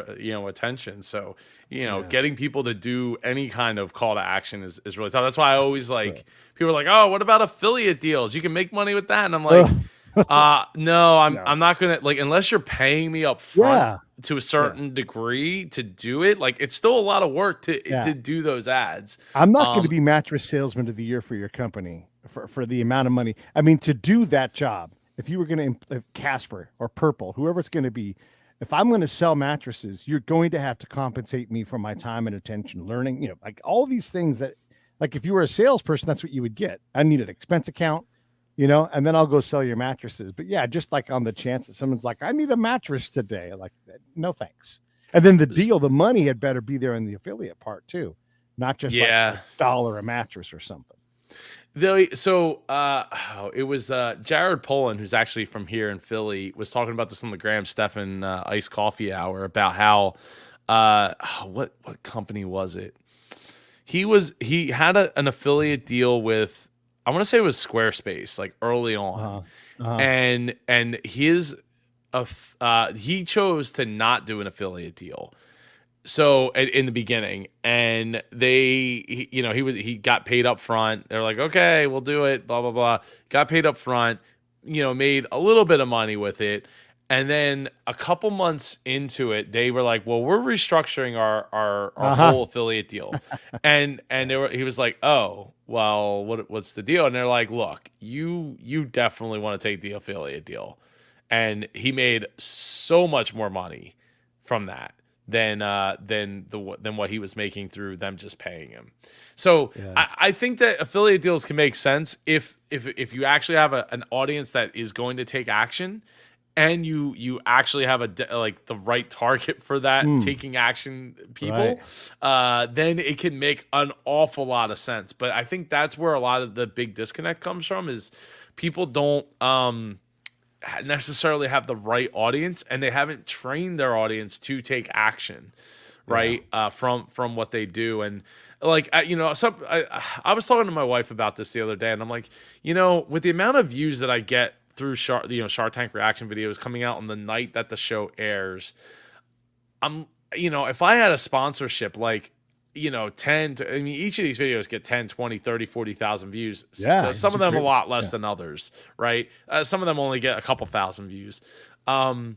attention. So yeah. getting people to do any kind of call to action is really tough. That's why I always So, like people are like, oh, what about affiliate deals? You can make money with that, and I'm like, ugh, no, I'm no, I'm not gonna like unless you're paying me up front yeah, to a yeah, certain degree to do it. Like it's still a lot of work to yeah. do those ads. I'm not going to Um, be mattress salesman of the year for your company for the amount of money. I mean, to do that job, if you were going to, if Casper or Purple, whoever it's going to be, if I'm going to sell mattresses, you're going to have to compensate me for my time and attention, learning, like all these things that, like if you were a salesperson, that's what you would get. I need an expense account, and then I'll go sell your mattresses. But yeah, just like on the chance that someone's like, I need a mattress today, like, no thanks. And then the money had better be there in the affiliate part too, not just like Yeah. a dollar a mattress or something. It was Jared Polin, who's actually from here in Philly, was talking about this on the Graham Stephan Iced Coffee Hour about how what company was it? He had an affiliate deal with, I want to say it was Squarespace, like early on, Uh-huh. Uh-huh. and he chose to not do an affiliate deal. So in the beginning, and he got paid up front. They're like, okay, we'll do it, blah blah blah. Got paid up front, made a little bit of money with it, and then a couple months into it, they were like, well, we're restructuring our Uh-huh. whole affiliate deal, and he was like, oh, well, what's the deal? And they're like, look, you definitely want to take the affiliate deal, and he made so much more money from that than what he was making through them just paying him. So Yeah. I think that affiliate deals can make sense if you actually have an audience that is going to take action, and you actually have like the right target for that Mm, taking action right. people. Then it can make an awful lot of sense. But I think that's where a lot of the big disconnect comes from, is people don't necessarily have the right audience, and they haven't trained their audience to take action, Yeah. right? From what they do. And like I was talking to my wife about this the other day, and I'm like, with the amount of views that I get through Shark Tank reaction videos coming out on the night that the show airs, I'm if I had a sponsorship like 10 to, I mean, each of these videos get 10, 20, 30, 40,000 views. Yeah, you Some of do them a great work. lot less Yeah. than others, right? Some of them only get a couple thousand views. Um,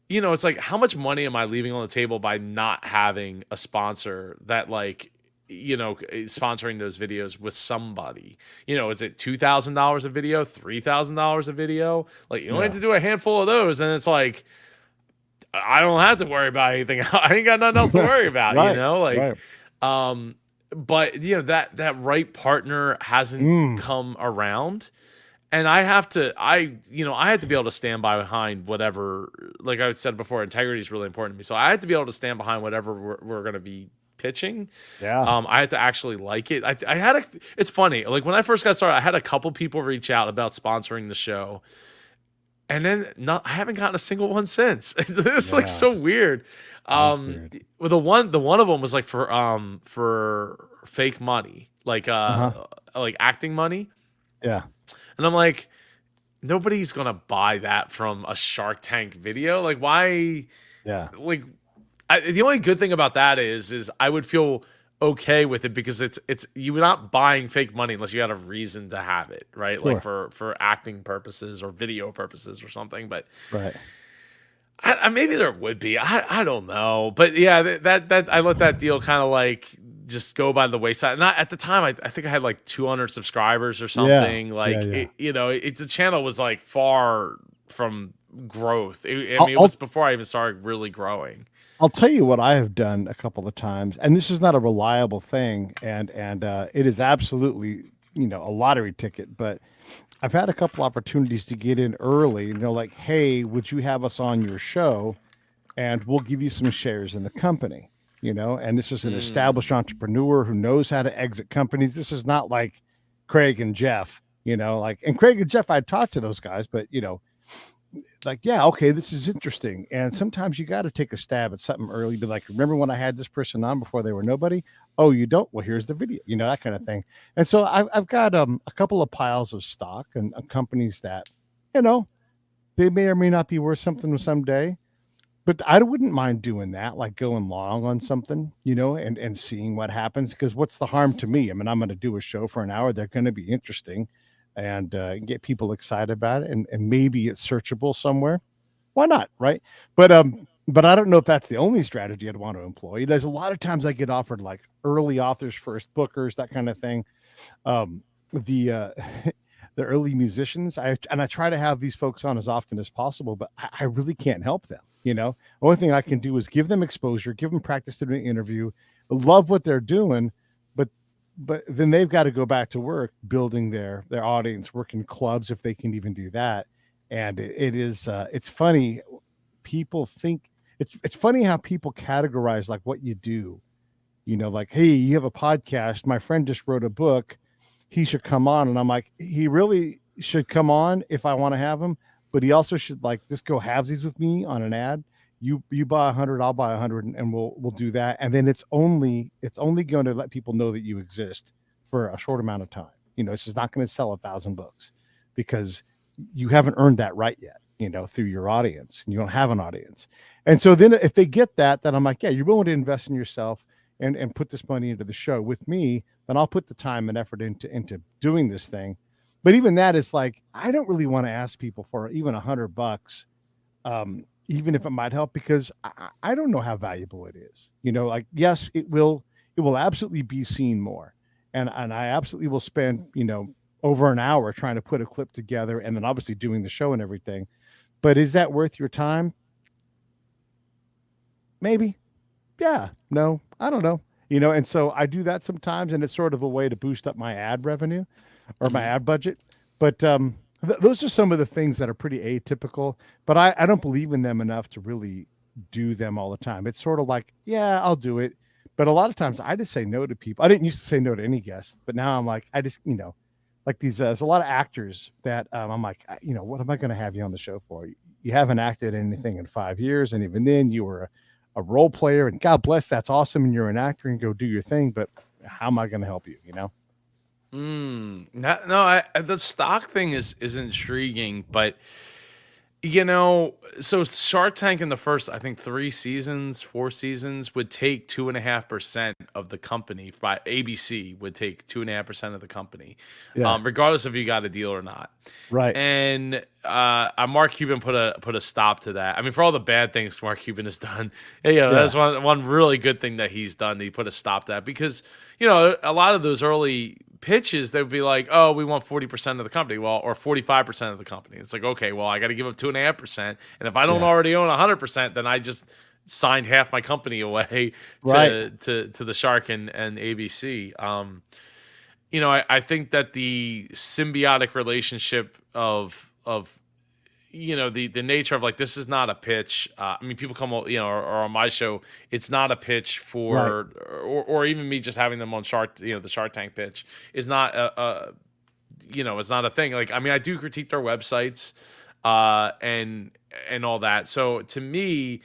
it's like, how much money am I leaving on the table by not having a sponsor that, like, sponsoring those videos with somebody? Is it $2,000 a video, $3,000 a video? Like, you only have Yeah. to do a handful of those, and it's like, I don't have to worry about anything. I ain't got nothing else to worry about, Right. like, Right. um, but that right partner hasn't Mm. come around. And I have to be able to stand behind whatever, like I said before, integrity is really important to me. So I have to be able to stand behind whatever we're going to be pitching. Yeah. I had to actually like it. It's funny. Like when I first got started, I had a couple people reach out about sponsoring the show, and then I haven't gotten a single one since. It's like Yeah. so weird. It is weird. Well, the one of them was like for fake money, Uh-huh. like acting money, Yeah. and I'm like, nobody's gonna buy that from a Shark Tank video. Like, why? Yeah. Like, the only good thing about that is I would feel okay with it, because it's you're not buying fake money unless you had a reason to have it, right? Like Sure. for acting purposes or video purposes or something. But Right. maybe there would be. I don't know. But yeah, that I let that deal kind of like just go by the wayside. And at the time, I think I had like 200 subscribers or Yeah. something. Yeah. Like Yeah. the channel was like far from growth. I I'll mean, it I'll was before I even started really growing. I'll tell you what I have done a couple of times, and this is not a reliable thing, and it is absolutely, a lottery ticket, but I've had a couple opportunities to get in early, like, "Hey, would you have us on your show? And we'll give you some shares in the company." And this is an Mm, established entrepreneur who knows how to exit companies. This is not like Craig and Jeff, and Craig and Jeff, I talked to those guys, but like, yeah, okay, this is interesting. And sometimes you got to take a stab at something early. Be like, remember when I had this person on before they were nobody? Oh, you don't? Well, here's the video, that kind of thing. And so I've got a couple of piles of stock and companies that, you know, they may or may not be worth something someday. But I wouldn't mind doing that, like going long on something, and seeing what happens. Because what's the harm to me? I mean, I'm going to do a show for an hour. They're going to be interesting, and get people excited about it, and maybe it's searchable somewhere. Why not, right? But I don't know if that's the only strategy I'd want to employ. There's a lot of times I get offered like early authors, first bookers, that kind of thing. The the early musicians, I try to have these folks on as often as possible, but I really can't help them. Only thing I can do is give them exposure, give them practice to do an interview, love what they're doing, but then they've got to go back to work building their audience, working clubs if they can even do that. And it is it's funny. People think it's funny how people categorize like what you do. Like, hey, you have a podcast. My friend just wrote a book. He should come on. And I'm like, he really should come on if I want to have him, but he also should like just go halvesies with me on an ad. You buy 100, I'll buy 100, and we'll do that. And then it's only going to let people know that you exist for a short amount of time. It's just not going to sell 1,000 books because you haven't earned that right yet. Through your audience, and you don't have an audience. And so then if they get that, then I'm like, yeah, you're willing to invest in yourself and put this money into the show with me, then I'll put the time and effort into doing this thing. But even that is like, I don't really want to ask people for even $100, even if it might help, because I don't know how valuable it is. Like, yes, it will absolutely be seen more. And I absolutely will spend, over an hour trying to put a clip together and then obviously doing the show and everything. But is that worth your time? Maybe. Yeah, no, I don't know. And so I do that sometimes, and it's sort of a way to boost up my ad revenue or my Mhm. ad budget. But those are some of the things that are pretty atypical, but I don't believe in them enough to really do them all the time. It's sort of like, yeah, I'll do it. But a lot of times I just say no to people. I didn't used to say no to any guest, but now I'm like, I just, like these, there's a lot of actors that I'm like, what am I going to have you on the show for? You haven't acted in anything in 5 years. And even then you were a role player, and God bless, that's awesome. And you're an actor and go do your thing. But how am I going to help you? No, the stock thing is intriguing, but so Shark Tank in the first, I think 3 seasons, 4 seasons would take 2.5% of the company. By ABC would take 2.5% of the company, Yeah. regardless if you got a deal or not. Right. And Mark Cuban put a stop to that. I mean, for all the bad things Mark Cuban has done, Yeah. that's one really good thing that he's done. He put a stop to that because a lot of those early pitches, they would be like, "Oh, we want 40% of the company," well, or 45% of the company. It's like, okay, well, I got to give up 2.5%, and if I don't Yeah. already own 100%, then I just signed half my company away Right. to the Shark and ABC. I think that the symbiotic relationship of the nature of like, this is not a pitch. I mean, people come or on my show, it's not a pitch Right. or even me just having them on the Shark Tank pitch is not it's not a thing. Like, I mean, I do critique their websites and all that. So to me,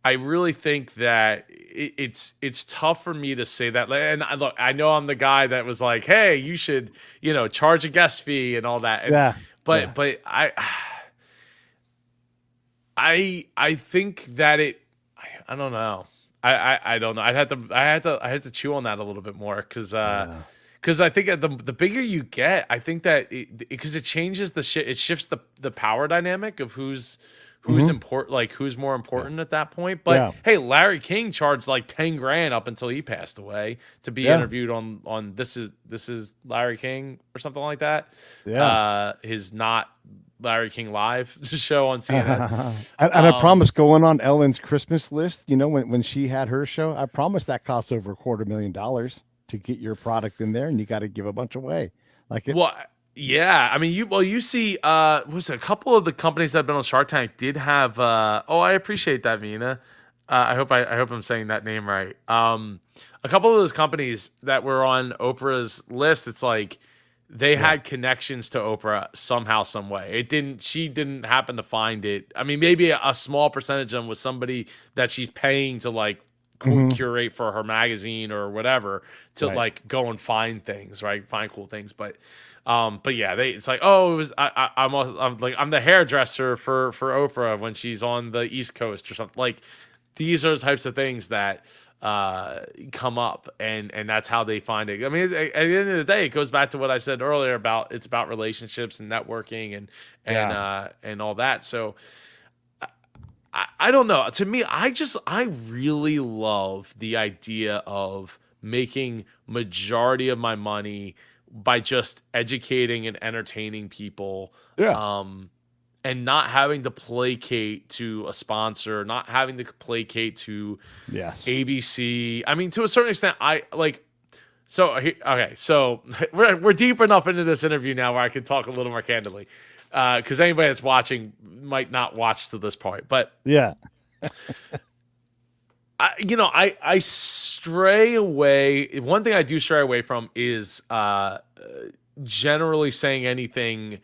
I really think that it's tough for me to say that. And look, I know I'm the guy that was like, "Hey, you should, charge a guest fee and all that." And Yeah. Yeah. but I think that I don't know. I don't know. I had to chew on that a little bit more Yeah. because I think the bigger you get, I think that because it changes it shifts the power dynamic of who's Hmm. important, like who's more Yeah. important at that point. But Yeah. hey, Larry King charged like 10 grand up until he passed away to be Yeah. interviewed on this is Larry King or something like that. Yeah. His not Larry King live show on CNN. And I Um, promise, going on Ellen's Christmas list, when she had her show, I promise that costs over $250,000 to get your product in there, and you got to give a bunch away. Like it. Well, yeah. I mean, you see, was a couple of the companies that have been on Shark Tank did have. Oh, I appreciate that, Mina. I hope I'm saying that name right. A couple of those companies that were on Oprah's list, it's like they Yeah. had connections to Oprah somehow, some way. She didn't happen to find it. I mean, maybe a small percentage of them was somebody that she's paying to like Hmm. curate for her magazine or whatever to Right. like go and find things, right? Find cool things. But yeah, it's like, oh, it was I'm the hairdresser for Oprah when she's on the East Coast or something. Like, these are the types of things that come up, and that's how they find it. I mean, at the end of the day, it goes back to what I said earlier about it's about relationships and networking Yeah. and all that. So I don't know. To me, I really love the idea of making majority of my money by just educating and entertaining people, Yeah. um, and not having to placate to a sponsor, not having to placate to Yes. ABC. I mean, to a certain extent, I like. So okay, so we're deep enough into this interview now where I can talk a little more candidly, because anybody that's watching might not watch to this point, but Yeah. I stray away. One thing I do stray away from is generally saying anything,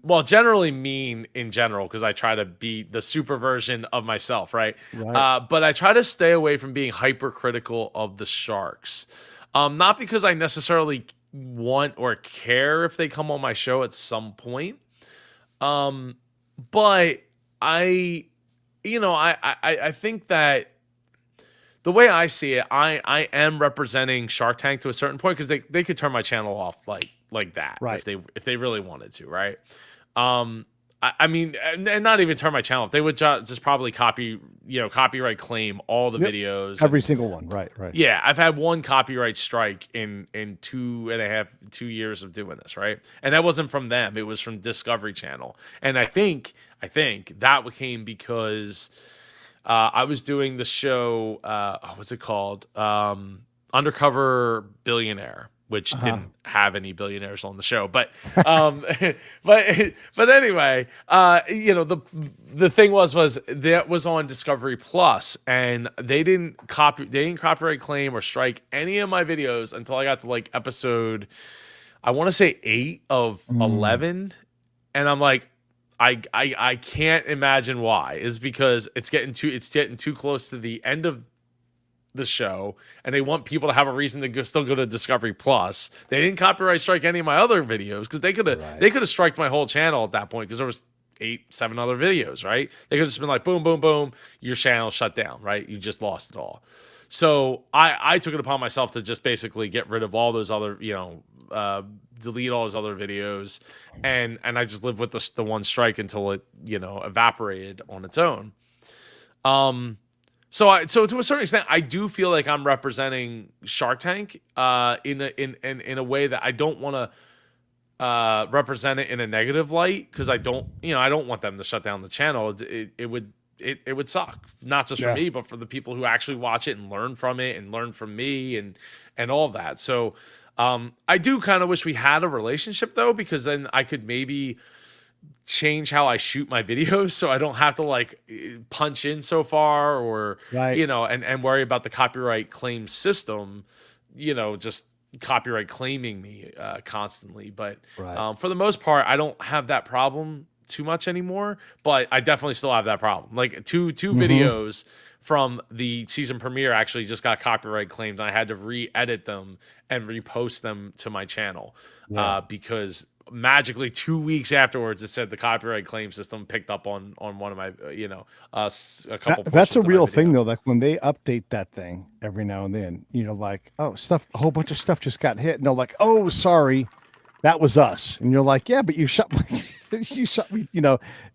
well, generally mean in general, because I try to be the super version of myself, right? Right. But I try to stay away from being hypercritical of the Sharks. Not because I necessarily want or care if they come on my show at some point, but I, I think that the way I see it, I am representing Shark Tank to a certain point, because they could turn my channel off like that Right. if they really wanted to, right? Um, I mean, and not even turn my channel off. They would just probably copyright claim all the Yep. videos. Every And single one. Right. Right. yeah, I've had one copyright strike in 2.5 2 years of doing this, right? And that wasn't from them; it was from Discovery Channel. And I think that came because I was doing the show. What's it called? Undercover Billionaire, which Uh-huh. didn't have any billionaires on the show, but um, but anyway, the thing was that was on Discovery Plus, and they didn't copyright claim or strike any of my videos until I got to like episode, I want to say 8 of Mm, 11, and I'm like, I can't imagine why. Is because it's getting too close to the end of the show, and they want people to have a reason to still go to Discovery Plus. They didn't copyright strike any of my other videos, because right. they could have striked my whole channel at that point, because there was 7 other videos, right? They could have just been like, boom, boom, boom, your channel shut down, right? You just lost it all. So I took it upon myself to just basically get rid of all those other, delete all those other videos, and I just lived with the one strike until it, evaporated on its own. So to a certain extent, I do feel like I'm representing Shark Tank in a way that I don't want to represent it in a negative light, because I don't want them to shut down the channel. It would suck, not just for Yeah. me, but for the people who actually watch it and learn from it and learn from me and all of that. So I do kind of wish we had a relationship, though, because then I could maybe change how I shoot my videos, so I don't have to like punch in so far, or Right. and worry about the copyright claim system, just copyright claiming me constantly. But Right. for the most part, I don't have that problem too much anymore, but I definitely still have that problem. Like two Mm-hmm. videos from the season premiere actually just got copyright claimed, and I had to re-edit them and repost them to my channel Yeah. because magically 2 weeks afterwards it said the copyright claim system picked up on one of my a couple That's a portions of my real thing video. though. Like when they update that thing every now and then, like, oh, a whole bunch of stuff just got hit, and they're like, oh, sorry, that was us, and you're like, yeah, but you shut my, you shut me.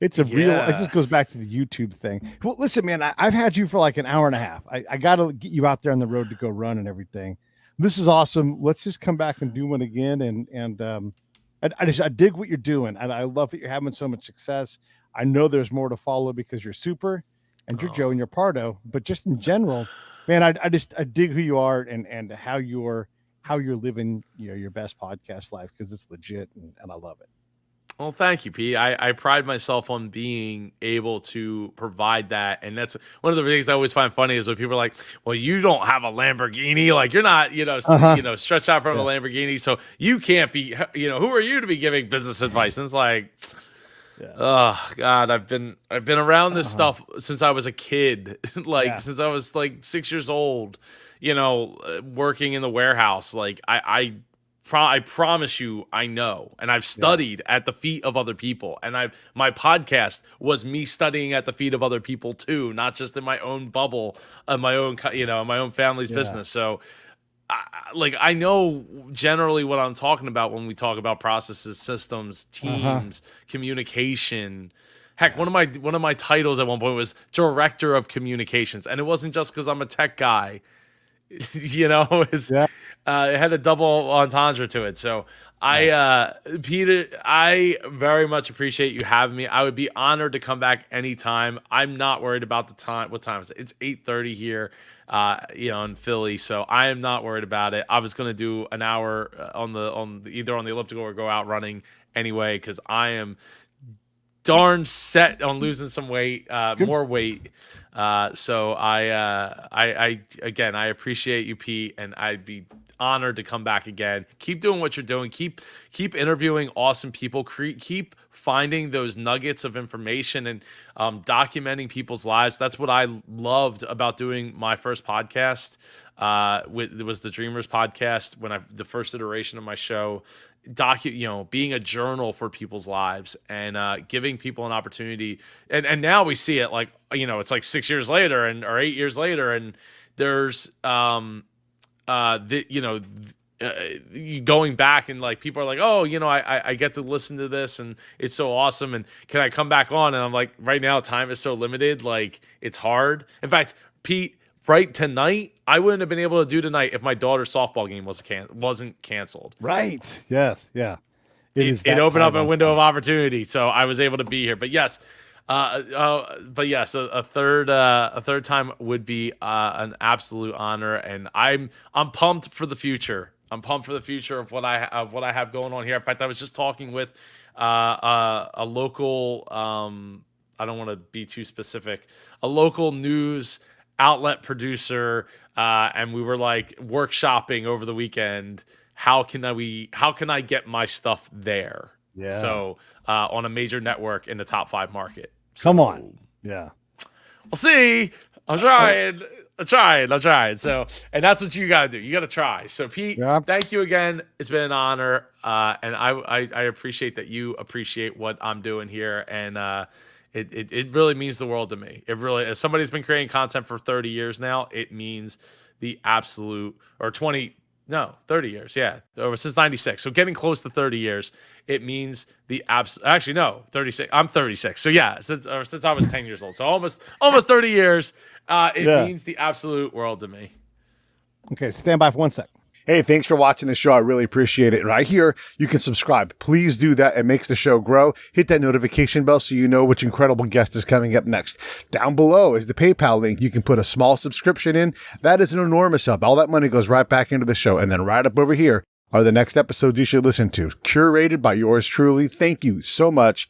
It's a real. It Yeah. just goes back to the YouTube thing. Well, listen, man, I've had you for like an hour and a half. I got to get you out there on the road to go run and everything. This is awesome. Let's just come back and do one again, and I dig what you're doing, and I love that you're having so much success. I know there's more to follow because you're super, and you're Joe Oh. and you're Pardo. But just in general, man, I dig who you are, and how you're living your best podcast life, because it's legit, and I love it. Well, thank you, Pete. I pride myself on being able to provide that. And that's one of the things I always find funny is when people are like, well, you don't have a Lamborghini. Like, you're not, Uh huh. stretched out from a Yeah. Lamborghini. So you can't be, who are you to be giving business advice? And it's like, Yeah. oh God, I've been around this Uh huh. stuff since I was a kid, like Yeah. since I was like 6 years old, working in the warehouse. Like I promise you, I know, and I've Yeah. studied at the feet of other people, and my podcast was me studying at the feet of other people too, not just in my own bubble, my own, my own family's Yeah. business. So I know generally what I'm talking about when we talk about processes, systems, Uh huh. teams, communication. Heck, Yeah. one of my titles at one point was director of communications, and it wasn't just because I'm a tech guy. Yeah. It had a double entendre to it. So Right. Peter, I very much appreciate you having me. I would be honored to come back anytime. I'm not worried about the time. What time is it? It's 8:30 here, in Philly. So I am not worried about it. I was going to do an hour either on the elliptical or go out running anyway, because I am darn set on losing some weight, Good. more weight. So I again, I appreciate you, Pete, and I'd be honored to come back again. Keep doing what you're doing. Keep interviewing awesome people. Keep finding those nuggets of information and documenting people's lives. That's what I loved about doing my first podcast. It was the Dreamers podcast when the first iteration of my show. Being a journal for people's lives and giving people an opportunity. And now we see it like, it's like 6 years later or 8 years later, and there's going back and like people are like, oh, I get to listen to this and it's so awesome, and can I come back on? And I'm like, right now time is so limited, like it's hard. In fact, Pete, right tonight, I wouldn't have been able to do tonight if my daughter's softball game wasn't canceled. Right. Yes. Yeah. It opened up a window of opportunity, so I was able to be here. But yes, a third time would be an absolute honor, and I'm pumped for the future. I'm pumped for the future of what I have going on here. In fact, I was just talking with a local. I don't want to be too specific. A local news outlet producer, and we were like workshopping over the weekend. How can I get my stuff there? Yeah. So on a major network in the top 5 market. Come on. Yeah. We'll see. I'm trying. So, and that's what you got to do. You got to try. So, Pete, Thank you again. It's been an honor. And I appreciate that you appreciate what I'm doing here. And it really means the world to me. It really, as somebody who's been creating content for 30 years now, it means the absolute, or 30 years. Yeah. Since 96. So getting close to 30 years, it means the actually, no, 36. I'm 36. So yeah, since I was 10 years old. So almost 30 years. It means the absolute world to me. Okay. Stand by for 1 sec. Hey, thanks for watching the show. I really appreciate it. Right here, you can subscribe. Please do that. It makes the show grow. Hit that notification bell so you know which incredible guest is coming up next. Down below is the PayPal link. You can put a small subscription in. That is an enormous help. All that money goes right back into the show. And then right up over here are the next episodes you should listen to, curated by yours truly. Thank you so much